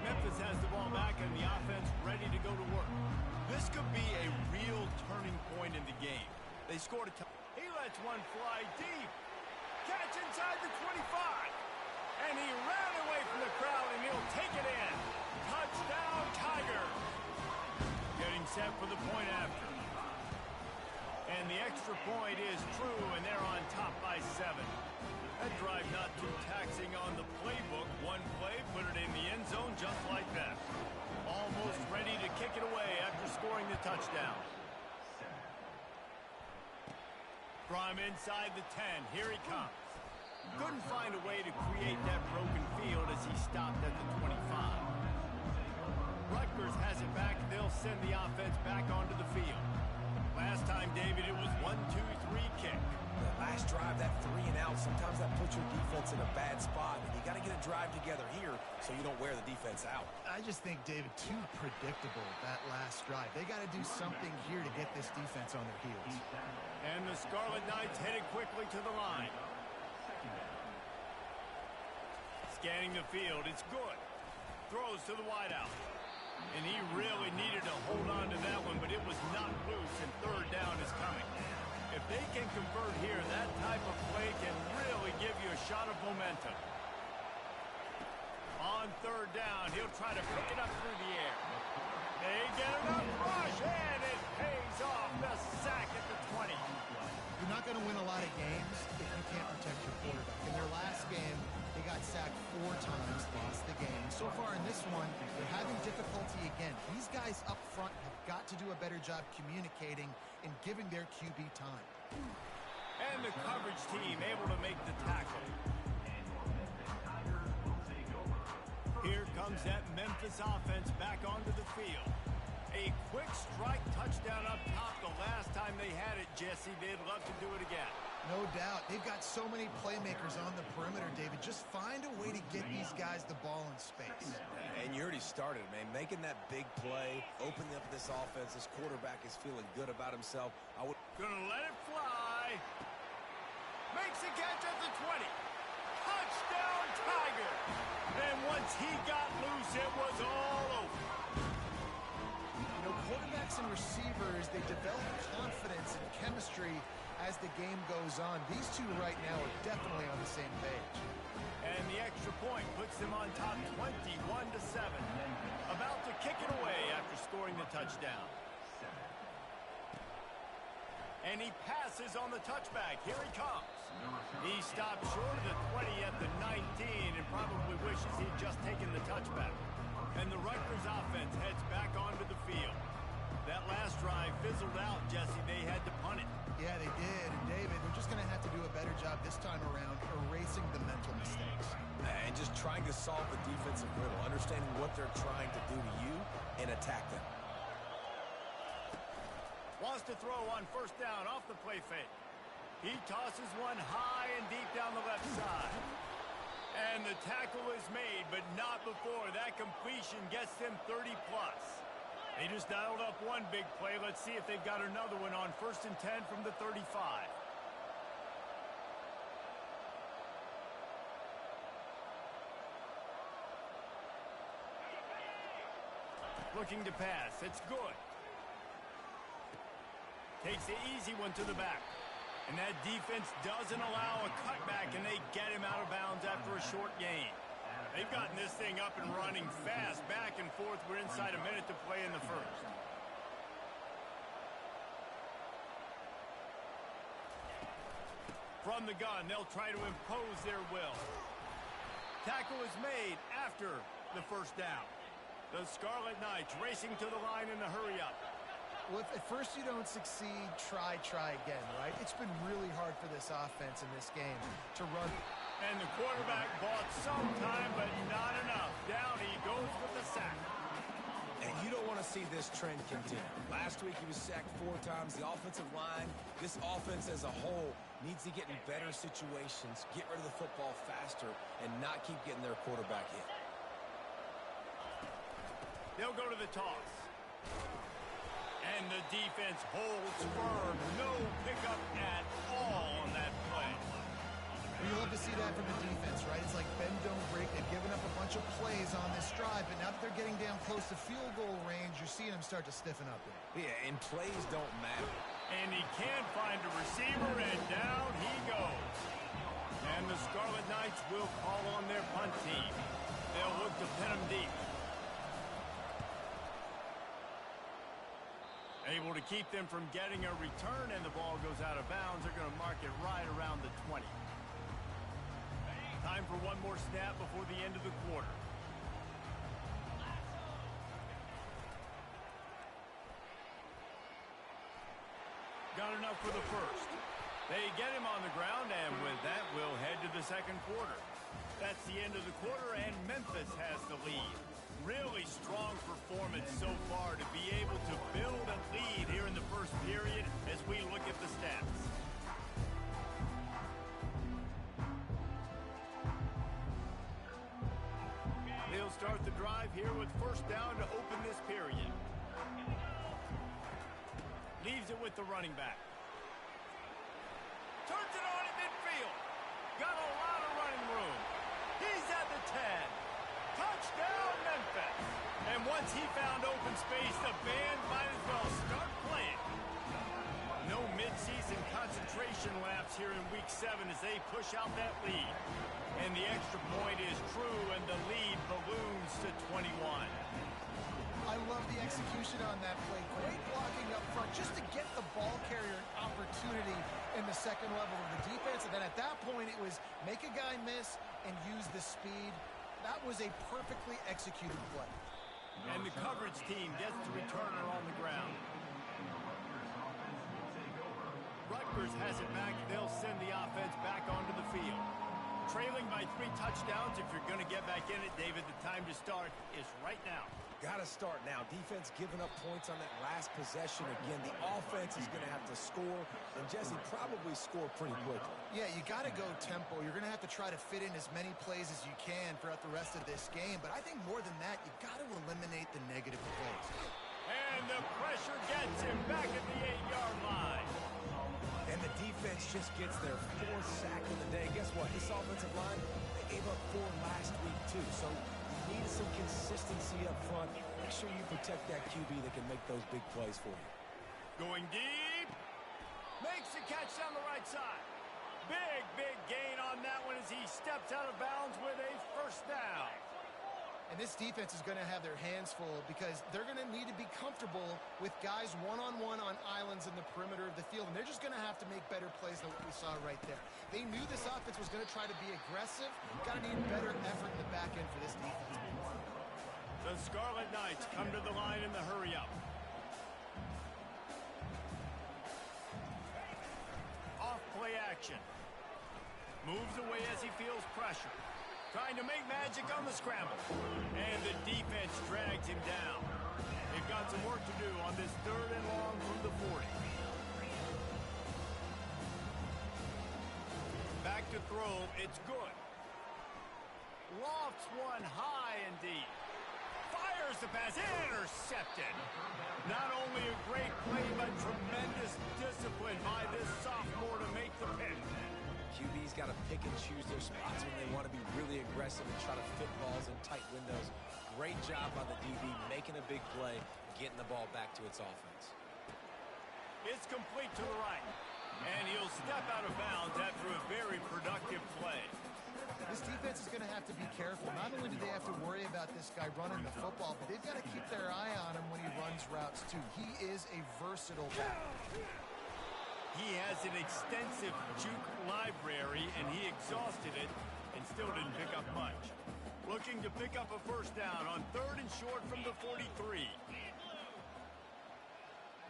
Memphis has the ball back and the offense ready to go to work. This could be a real turning point in the game. They scored a touchdown. He lets one fly deep. Catch inside the 25. And he ran away from the crowd, and he'll take it in. Touchdown, Tiger. Getting set for the point after. And the extra point is true, and they're on top by 7. That drive not too taxing on the playbook. One play, put it in the end zone just like that. Almost ready to kick it away after scoring the touchdown. From inside the 10, here he comes. Couldn't find a way to create that broken field as he stopped at the 25. Rutgers has it back. They'll send the offense back onto the field. Last time, David, it was 1-2-3 kick. The last drive, that 3 and out, sometimes that puts your defense in a bad spot, and you got to get a drive together here so you don't wear the defense out. I just think, David, too predictable, that last drive. They got to do something here to get this defense on their heels. And the Scarlet Knights headed quickly to the line. Scanning the field, it's good. Throws to the wideout. And he really needed to hold on to that one, but it was not loose, and 3rd down is coming. If they can convert here, that type of play can really give you a shot of momentum. On 3rd down, he'll try to pick it up through the air. They get enough rush, and it pays off. The sack at the 20. You're not going to win a lot of games if you can't protect your quarterback. In their last game, they got sacked 4 times, lost the game. So far in this one, they're having difficulty again. These guys up front have got to do a better job communicating and giving their QB time. And the coverage team able to make the tackle. Here comes that Memphis offense back onto the field. A quick strike touchdown up top the last time they had it, Jesse. They'd love to do it again. No doubt. They've got so many playmakers on the perimeter, David. Just find a way to get these guys the ball in space. And you already started, man. Making that big play, opening up this offense. This quarterback is feeling good about himself. Gonna let it fly. Makes a catch at the 20. Touchdown, Tiger. And once he got loose, it was all over. You know, quarterbacks and receivers, they develop confidence and chemistry as the game goes on. These two right now are definitely on the same page. And the extra point puts them on top 21-7. About to kick it away after scoring the touchdown. And he passes on the touchback. Here he comes. He stopped short of the 20 at the 19 and probably wishes he'd just taken the touchback. And the Rutgers offense heads back onto the field. That last drive fizzled out, Jesse. They had to punt it. Yeah, they did. And David, they're just going to have to do a better job this time around erasing the mental mistakes. And just trying to solve the defensive riddle, understanding what they're trying to do to you and attack them. Wants to throw on 1st down off the play fake. He tosses one high and deep down the left side. And the tackle is made, but not before that completion gets them 30-plus. They just dialed up one big play. Let's see if they've got another one on 1st and 10 from the 35. Looking to pass. It's good. Takes the easy one to the back. And that defense doesn't allow a cutback, and they get him out of bounds after a short gain. They've gotten this thing up and running fast, back and forth. We're inside a minute to play in the 1st. From the gun, they'll try to impose their will. Tackle is made after the first down. The Scarlet Knights racing to the line in a hurry-up. Well, if at first you don't succeed, try again, right? It's been really hard for this offense in this game to run. And the quarterback bought some time, but not enough. Down he goes with the sack. And you don't want to see this trend continue. Last week he was sacked 4 times. The offensive line, this offense as a whole, needs to get in better situations, get rid of the football faster, and not keep getting their quarterback hit. They'll go to the toss. And the defense holds firm. No pickup at all on that play. You love to see that from the defense, right? It's like bend, don't break. They've given up a bunch of plays on this drive, but now that they're getting down close to field goal range, you're seeing them start to stiffen up there. Yeah, and plays don't matter. And he can't find a receiver, and down he goes. And the Scarlet Knights will call on their punt team. They'll look to pin him deep. Able to keep them from getting a return, and the ball goes out of bounds. They're going to mark it right around the 20. Time for one more snap before the end of the quarter. Got enough for the first. They get him on the ground, and with that, we'll head to the second quarter. That's the end of the quarter, and Memphis has the lead. Really strong performance so far to be able to build a lead here in the first period as we look at the stats. They'll start the drive here with first down to open this period. Leaves it with the running back. Turns it on at midfield. Got a lot of running room. He's at the 10. Touchdown, Memphis. And once he found open space, the band might as well start playing. No mid-season concentration lapse here in Week 7 as they push out that lead. And the extra point is true, and the lead balloons to 21. I love the execution on that play. Great blocking up front just to get the ball carrier an opportunity in the second level of the defense. And then at that point, it was make a guy miss and use the speed. That was a perfectly executed play. And the coverage team gets the returner on the ground. Rutgers has it back. They'll send the offense back onto the field. Trailing by 3 touchdowns. If you're going to get back in it, David, the time to start is right now. Got to start now. Defense giving up points on that last possession. Again, the offense is going to have to score, and Jesse probably score pretty quickly. Yeah, you got to go tempo. You're going to have to try to fit in as many plays as you can throughout the rest of this game. But I think more than that, you got to eliminate the negative plays. And the pressure gets him back at the 8-yard line. And the defense just gets their 4th sack of the day. Guess what? This offensive line, they gave up 4 last week, too. So you need some consistency up front. Make sure you protect that QB that can make those big plays for you. Going deep. Makes the catch down the right side. Big gain on that one as he steps out of bounds with a first down. And this defense is going to have their hands full because they're going to need to be comfortable with guys one-on-one on islands in the perimeter of the field. And they're just going to have to make better plays than what we saw right there. They knew this offense was going to try to be aggressive. Got to need better effort in the back end for this defense. The Scarlet Knights come to the line in the hurry-up. Off play action. Moves away as he feels pressure. Trying to make magic on the scramble. And the defense drags him down. They've got some work to do on this 3rd and long from the 40. Back to throw. It's good. Lofts one high and deep. Fires the pass. Intercepted. Not only a great play, but tremendous discipline by this sophomore to make the pick. QB's got to pick and choose their spots when they want to be really aggressive and try to fit balls in tight windows. Great job by the DB making a big play, getting the ball back to its offense. It's complete to the right. And he'll step out of bounds after a very productive play. This defense is going to have to be careful. Not only do they have to worry about this guy running the football, but they've got to keep their eye on him when he runs routes too. He is a versatile back. He has has an extensive juke library, and he exhausted it and still didn't pick up much. Looking to pick up a first down on 3rd and short from the 43.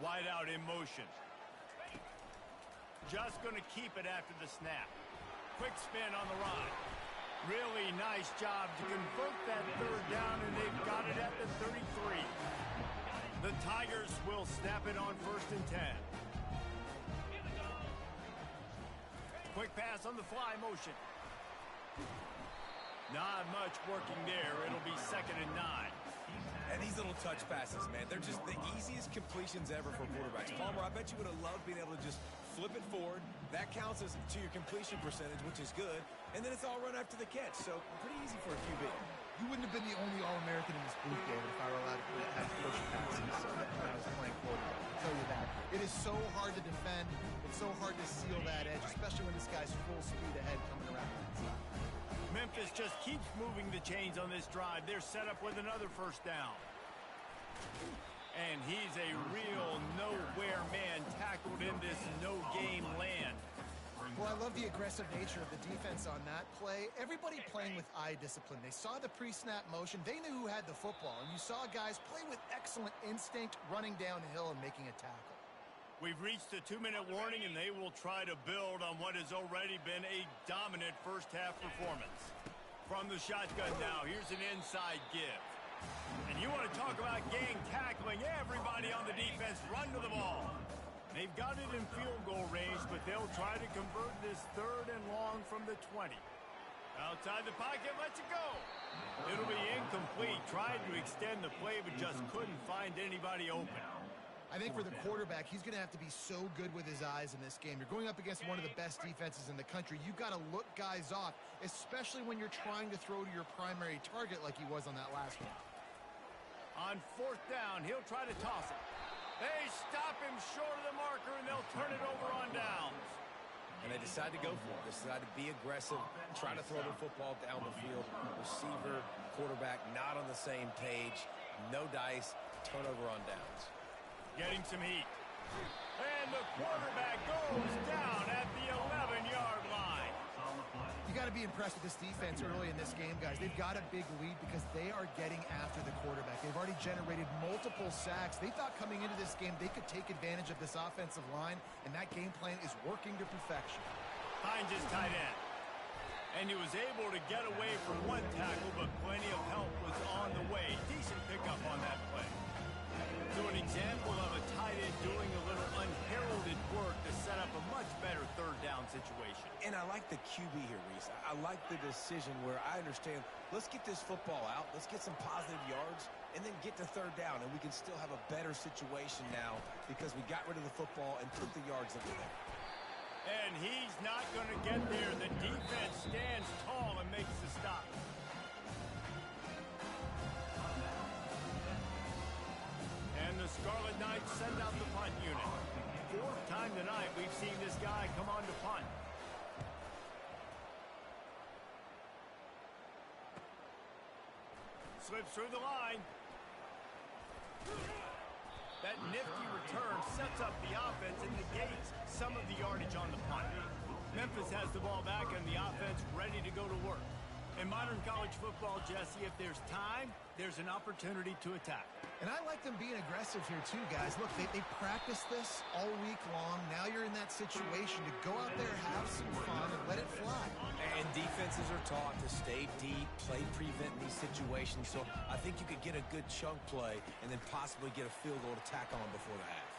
Wide out in motion. Just going to keep it after the snap. Quick spin on the run. Really nice job to convert that 3rd down, and they've got it at the 33. The Tigers will snap it on 1st and 10. Quick pass on the fly motion. Not much working there. It'll be 2nd and 9. And these little touch passes, man, they're just the easiest completions ever for quarterbacks. Palmer, I bet you would have loved being able to just flip it forward. That counts as to your completion percentage, which is good. And then it's all run after the catch. So pretty easy for a QB. You wouldn't have been the only All-American in this booth, David, if I were allowed to have push passes when I was playing quarterback. I'll tell you that. It is so hard to defend. It's so hard to seal that edge, especially when this guy's full speed ahead coming around that side. Memphis just keeps moving the chains on this drive. They're set up with another first down. And he's a real nowhere man tackled in this no-game land. Well, I love the aggressive nature of the defense on that play. Everybody playing with eye discipline. They saw the pre-snap motion. They knew who had the football. And you saw guys play with excellent instinct, running downhill and making a tackle. We've reached the 2-minute warning, and they will try to build on what has already been a dominant first-half performance. From the shotgun now, here's an inside give. And you want to talk about gang tackling. Everybody on the defense run to the ball. They've got it in field goal range, but they'll try to convert this 3rd and long from the 20. Outside the pocket, lets it go. It'll be incomplete. Tried to extend the play, but just couldn't find anybody open. I think for the quarterback, he's going to have to be so good with his eyes in this game. You're going up against one of the best defenses in the country. You've got to look guys off, especially when you're trying to throw to your primary target like he was on that last one. On 4th down, he'll try to toss it. They stop him short of the marker, and they'll turn it over on downs. And they decide to go for it. They decide to be aggressive, try to throw the football down the field. Receiver, quarterback, not on the same page. No dice, turnover on downs. Getting some heat. And the quarterback goes down at the 11-yard line. You got to be impressed with this defense early in this game, guys. They've got a big lead because they are getting after the quarterback. They've already generated multiple sacks. They thought coming into this game they could take advantage of this offensive line, and that game plan is working to perfection. Finds his tight end. And he was able to get away from one tackle, but plenty of help was on the way. Decent pickup on that play. So an example of a tight end doing a little unheralded work to set up a much better 3rd down situation. And I like the QB here, Reese. I like the decision where I understand, let's get this football out, let's get some positive yards, and then get to 3rd down, and we can still have a better situation now because we got rid of the football and put the yards over there. And he's not going to get there. The defense stands tall and makes the stop. And the Scarlet Knights send out the punt unit. 4th time tonight we've seen this guy come on to punt. Slips through the line. That nifty return sets up the offense and negates some of the yardage on the punt. Memphis has the ball back and the offense ready to go to work. In modern college football, Jesse, if there's time, there's an opportunity to attack. And I like them being aggressive here too, guys. Look, they practiced this all week long. Now you're in that situation to go out there, have some fun, and let it fly. And defenses are taught to stay deep, play prevent in these situations. So I think you could get a good chunk play and then possibly get a field goal to tack on before the half.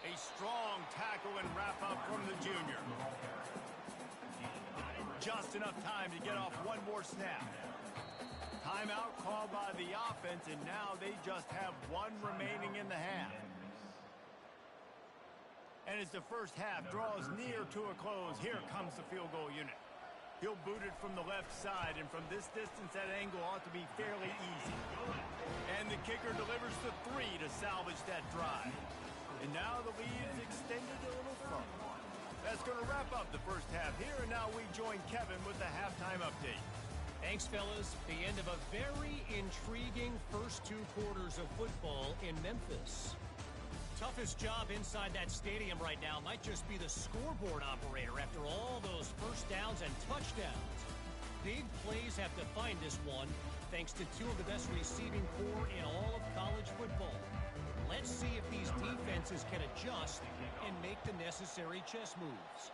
A strong tackle and wrap up from the junior. Just enough time to get off one more snap. Timeout called by the offense, and now they just have one remaining in the half. And as the first half draws near to a close, here comes the field goal unit. He'll boot it from the left side, and from this distance, that angle ought to be fairly easy. And the kicker delivers the 3 to salvage that drive. And now the lead is extended a little further. That's going to wrap up the first half here, and now we join Kevin with the halftime update. Thanks, fellas. The end of a very intriguing first 2 quarters of football in Memphis. Toughest job inside that stadium right now might just be the scoreboard operator after all those first downs and touchdowns. Big plays have defined this one, thanks to two of the best receiving corps in all of college football. Let's see if these defenses can adjust and make the necessary chess moves.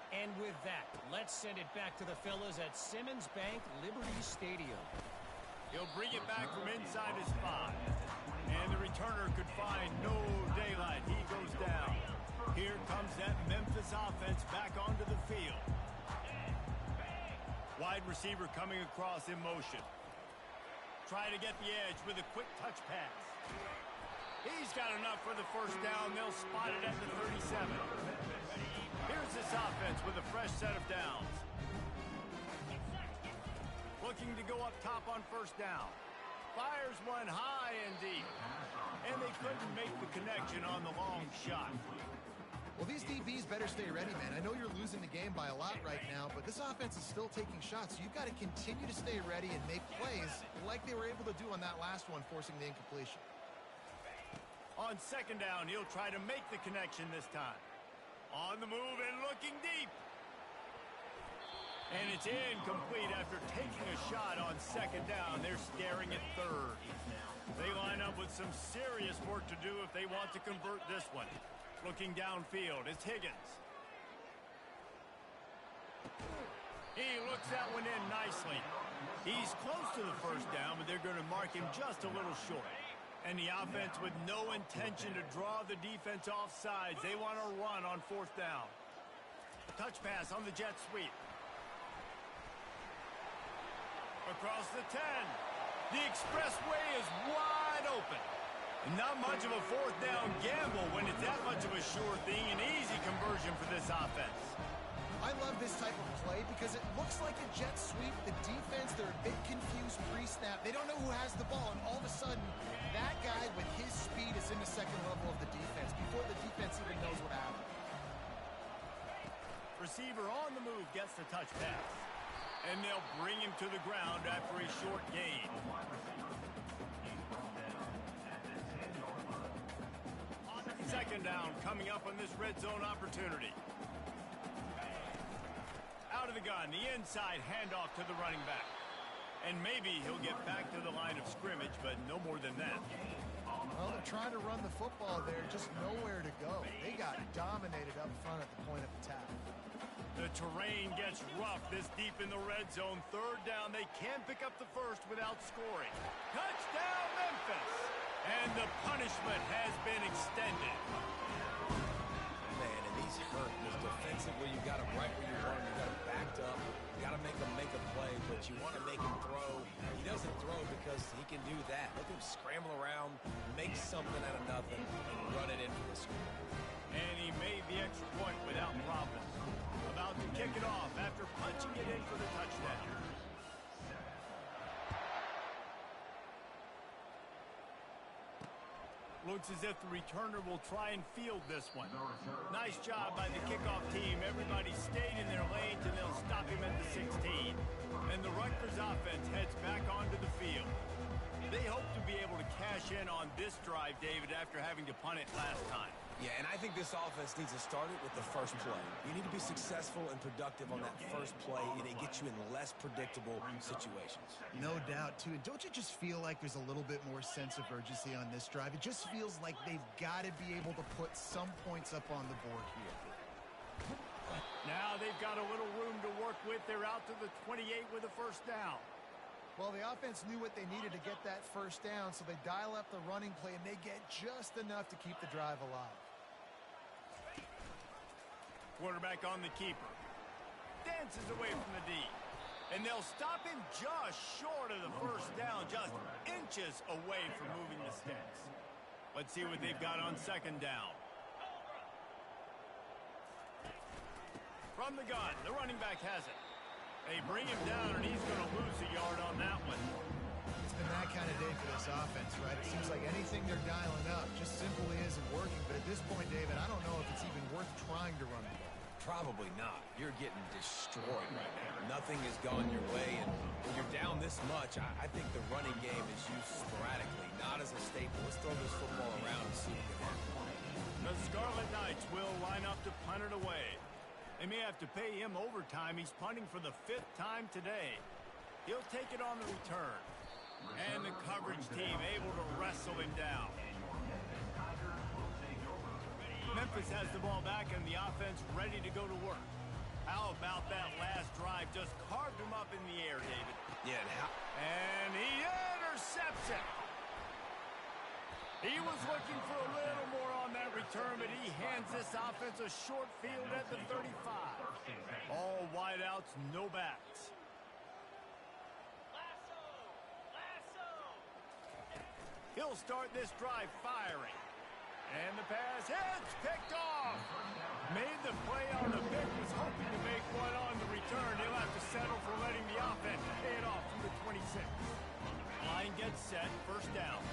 And with that, let's send it back to the fellas at Simmons Bank Liberty Stadium. He'll bring it back from inside his 5. And the returner could find no daylight. He goes down. Here comes that Memphis offense back onto the field. Wide receiver coming across in motion. Try to get the edge with a quick touch pass. He's got enough for the first down. They'll spot it at the 37. Here's this offense with a fresh set of downs. Looking to go up top on first down. Fires one high and deep. And they couldn't make the connection on the long shot. Well, these DBs better stay ready, man. I know you're losing the game by a lot right now, but this offense is still taking shots. So you've got to continue to stay ready and make plays like they were able to do on that last one, forcing the incompletion. On second down, he'll try to make the connection this time. On the move and looking deep. And it's incomplete after taking a shot on second down. They're staring at third. They line up with some serious work to do if they want to convert this one. Looking downfield, it's Higgins. He looks that one in nicely. He's close to the first down, but they're going to mark him just a little short. And the offense with no intention to draw the defense off sides. They want to run on fourth down. Touch pass on the jet sweep. Across the 10. The expressway is wide open. Not much of a fourth down gamble when it's that much of a sure thing. An easy conversion for this offense. I love this type of play because it looks like a jet sweep. The defense, they're a bit confused pre-snap. They don't know who has the ball, and all of a sudden, that guy with his speed is in the second level of the defense before the defense even knows what happened. Receiver on the move gets the touch pass. And they'll bring him to the ground after a short gain. Second down coming up on this red zone opportunity. Out of the gun, the inside handoff to the running back. And maybe he'll get back to the line of scrimmage, but no more than that. Well, they're trying to run the football there, just nowhere to go. They got dominated up front at the point of attack. The terrain gets rough this deep in the red zone. Third down, they can't pick up the first without scoring. Touchdown, Memphis! And the punishment has been extended. Man, and these hurt. Because defensively, you got them right where you want them. You got them backed up. You got to make them make a play, but you want to make him throw. He doesn't throw because he can do that. Look at him scramble around, make something out of nothing, and run it in for the score. And he made the extra point without problem. About to kick it off after punching it in for the touchdown. Looks as if the returner will try and field this one. Nice job by the kickoff team. Everybody stayed in their lanes, and they'll stop him at the 16. And the Rutgers offense heads back onto the field. They hope to be able to cash in on this drive, David, after having to punt it last time. Yeah, and I think this offense needs to start it with the first play. You need to be successful and productive on that first play, and it gets you in less predictable situations. No doubt, too. And don't you just feel like there's a little bit more sense of urgency on this drive? It just feels like they've got to be able to put some points up on the board here. Now they've got a little room to work with. They're out to the 28 with a first down. Well, the offense knew what they needed to get that first down, so they dial up the running play, and they get just enough to keep the drive alive. Quarterback on the keeper. Dances away from the D. And they'll stop him just short of the first down, just inches away from moving the sticks. Let's see what they've got on second down. From the gun, the running back has it. They bring him down, and he's going to lose a yard on that one. It's been that kind of day for this offense, right? It seems like anything they're dialing up just simply isn't working. But at this point, David, I don't know if it's even worth trying to run the ball. Probably not. You're getting destroyed right now. Nothing has gone your way, and when you're down this much, I think the running game is used sporadically, not as a staple. Let's throw this football around and see what can happen. The Scarlet Knights will line up to punt it away. They may have to pay him overtime. He's punting for the 5th time today. He'll take it on the return. And the coverage team able to wrestle him down. Memphis has the ball back and the offense ready to go to work. How about that last drive? Just carved him up in the air, David. Yeah, and he intercepts it. He was looking for a little more on that return, but he hands this offense a short field at the 35. All wideouts, no backs. He'll start this drive firing. And the pass hits, picked off. Made the play on the pick, was hoping to make one on the return. He'll have to settle for letting the offense pay it off from the 26. Line gets set, first down.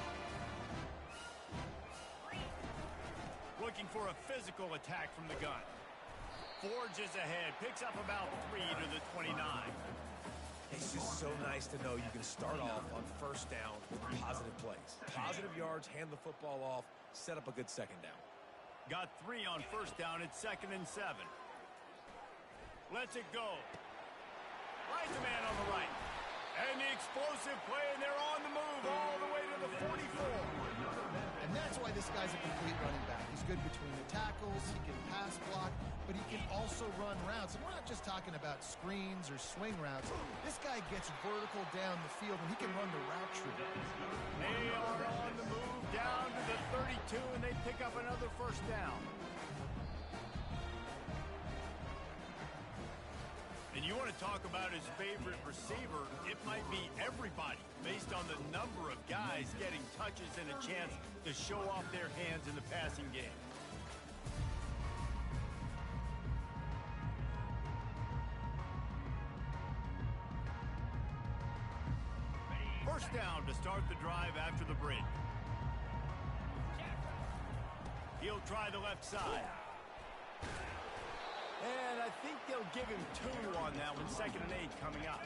Looking for a physical attack from the gun. Forges ahead, picks up about 3 to the 29. It's just so nice to know you can start off on first down with positive plays. Positive yards, hand the football off, set up a good second down. Got 3 on first down. It's 2nd and 7. Lets it go. Finds a man on the right. And the explosive play, and they're on the move all the way to the 44. And that's why this guy's a complete running back. He's good between the tackles, he can pass block, but he can also run routes. And we're not just talking about screens or swing routes. This guy gets vertical down the field, and he can run the route tree. They are on the move down to the 32, and they pick up another first down. And you want to talk about his favorite receiver, it might be everybody based on the number of guys getting touches and a chance to show off their hands in the passing game. First down to start the drive after the break. He'll try the left side. And I think they'll give him 2 on that one. 2nd and 8 coming up.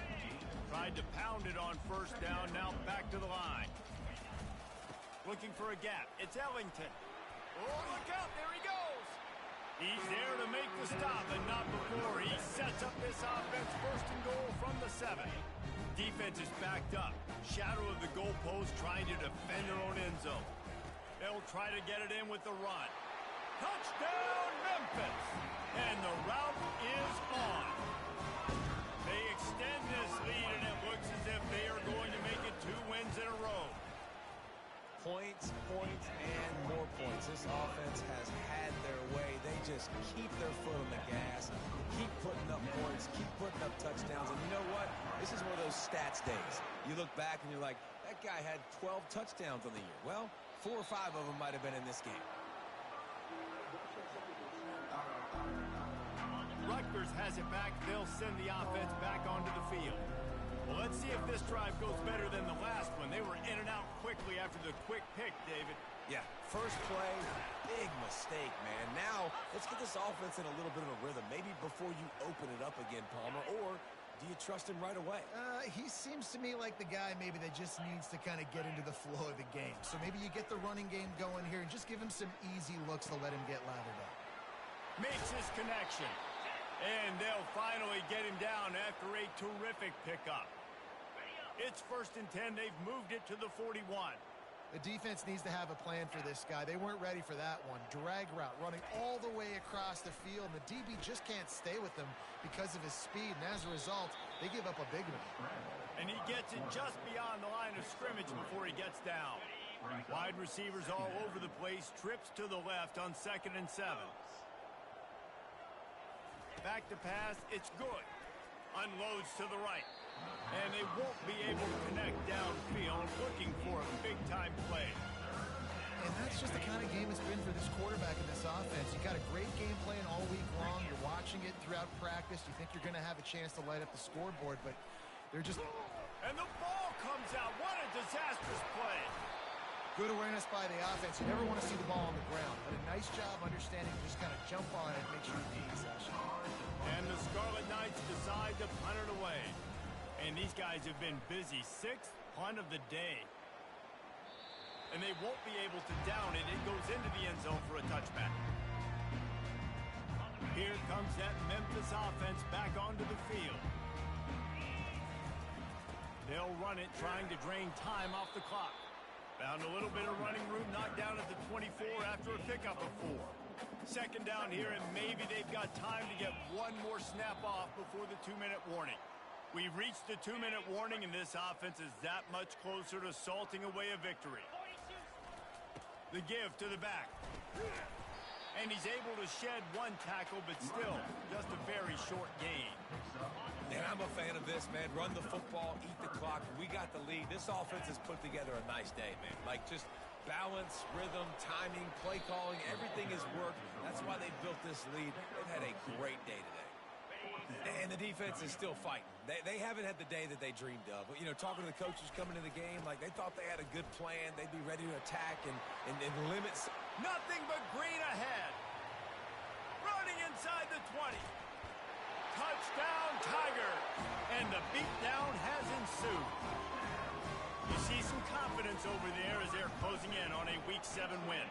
Tried to pound it on first down. Now back to the line. Looking for a gap. It's Ellington. Oh, look out. There he goes. He's there to make the stop, but not before. He sets up this offense. 1st and goal from the 7. Defense is backed up. Shadow of the goalpost, trying to defend their own end zone. They'll try to get it in with the run. Touchdown, Memphis! And the route is on. They extend this lead, and it looks as if they are going to make it 2 wins in a row. Points, points, and more points. This offense has had their way. They just keep their foot on the gas, keep putting up points, keep putting up touchdowns. And you know what? This is one of those stats days. You look back and you're like, that guy had 12 touchdowns on the year. Well, 4 or 5 of them might have been in this game. Rutgers has it back. They'll send the offense back onto the field. Well, let's see if this drive goes better than the last one. They were in and out quickly after the quick pick, David. Yeah, first play, big mistake, man. Now, let's get this offense in a little bit of a rhythm. Maybe before you open it up again, Palmer, or do you trust him right away? He seems to me like the guy maybe that just needs to kind of get into the flow of the game. So maybe you get the running game going here and just give him some easy looks to let him get lathered up. Makes his connection. And they'll finally get him down after a terrific pickup. It's 1st and 10. They've moved it to the 41. The defense needs to have a plan for this guy. They weren't ready for that one. Drag route running all the way across the field. And the DB just can't stay with them because of his speed. And as a result, they give up a big one. And he gets it just beyond the line of scrimmage before he gets down. Wide receivers all over the place. Trips to the left on 2nd and 7. Back to pass. It's good. Unloads to the right. And they won't be able to connect downfield, looking for a big-time play. And that's just the kind of game it's been for this quarterback in this offense. You got a great game plan all week long. You're watching it throughout practice. You think you're going to have a chance to light up the scoreboard, but they're just... And the ball comes out. What a disastrous play. Good awareness by the offense. You never want to see the ball on the ground, but a nice job understanding to just kind of jump on it, make sure you take possession. And the Scarlet Knights decide to punt it away. And these guys have been busy. 6th punt of the day. And they won't be able to down it. It goes into the end zone for a touchback. Here comes that Memphis offense back onto the field. They'll run it, trying to drain time off the clock. Found a little bit of running room, knocked down at the 24 after a pickup of 4. Second down here, and maybe they've got time to get one more snap off before the 2-minute warning. We've reached the 2-minute warning, and this offense is that much closer to salting away a victory. The give to the back. And he's able to shed one tackle, but still just a very short gain. And I'm a fan of this, man. Run the football, eat the clock. We got the lead. This offense has put together a nice day, man. Like, just balance, rhythm, timing, play calling, everything has worked. That's why they built this lead. They've had a great day today. And the defense is still fighting. They haven't had the day that they dreamed of. You know, talking to the coaches coming to the game, like, they thought they had a good plan. They'd be ready to attack and limit. Nothing but green ahead. Running inside the 20. Touchdown, Tigers. And the beatdown has ensued. You see some confidence over there as they're closing in on a Week 7 win.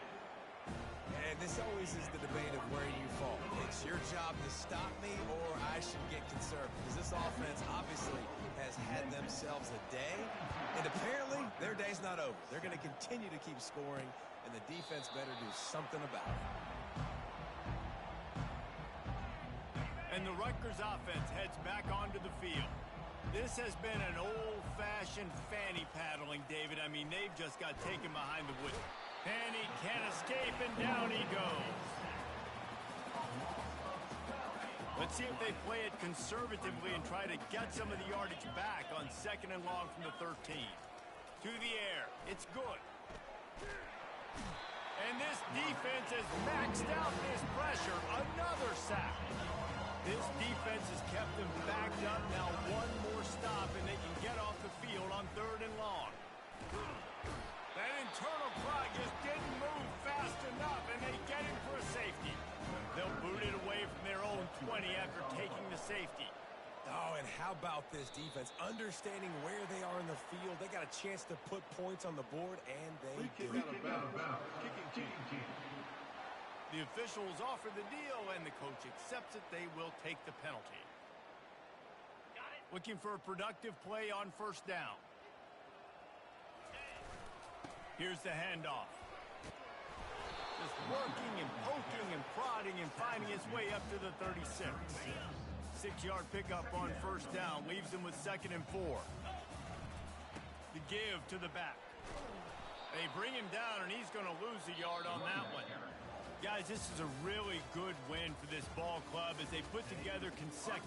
And this always is the debate of where you fall. It's your job to stop me, or I should get concerned, because this offense obviously has had themselves a day, and apparently their day's not over. They're going to continue to keep scoring, and the defense better do something about it. And the Rutgers offense heads back onto the field. This has been an old-fashioned fanny paddling, David. I mean, they've just got taken behind the wood. And he can't escape, and down he goes. Let's see if they play it conservatively and try to get some of the yardage back on 2nd and long from the 13. To the air. It's good. And this defense has maxed out this pressure. Another sack. This defense has kept them backed up. Now one more stop, and they can get off the field on 3rd and long. That internal clock just didn't move fast enough, and they get him for a safety. They'll boot it away from their own 20 after taking the safety. Oh, and how about this defense? Understanding where they are in the field. They got a chance to put points on the board, and they do. Kicking team. The officials offer the deal, and the coach accepts it. They will take the penalty. Looking for a productive play on 1st down. Here's the handoff. Just working and poking and prodding and finding his way up to the 36. 6-yard pickup on 1st down. Leaves him with 2nd and 4. The give to the back. They bring him down, and he's going to lose a yard on that one. Guys, this is a really good win for this ball club as they put together consecutive.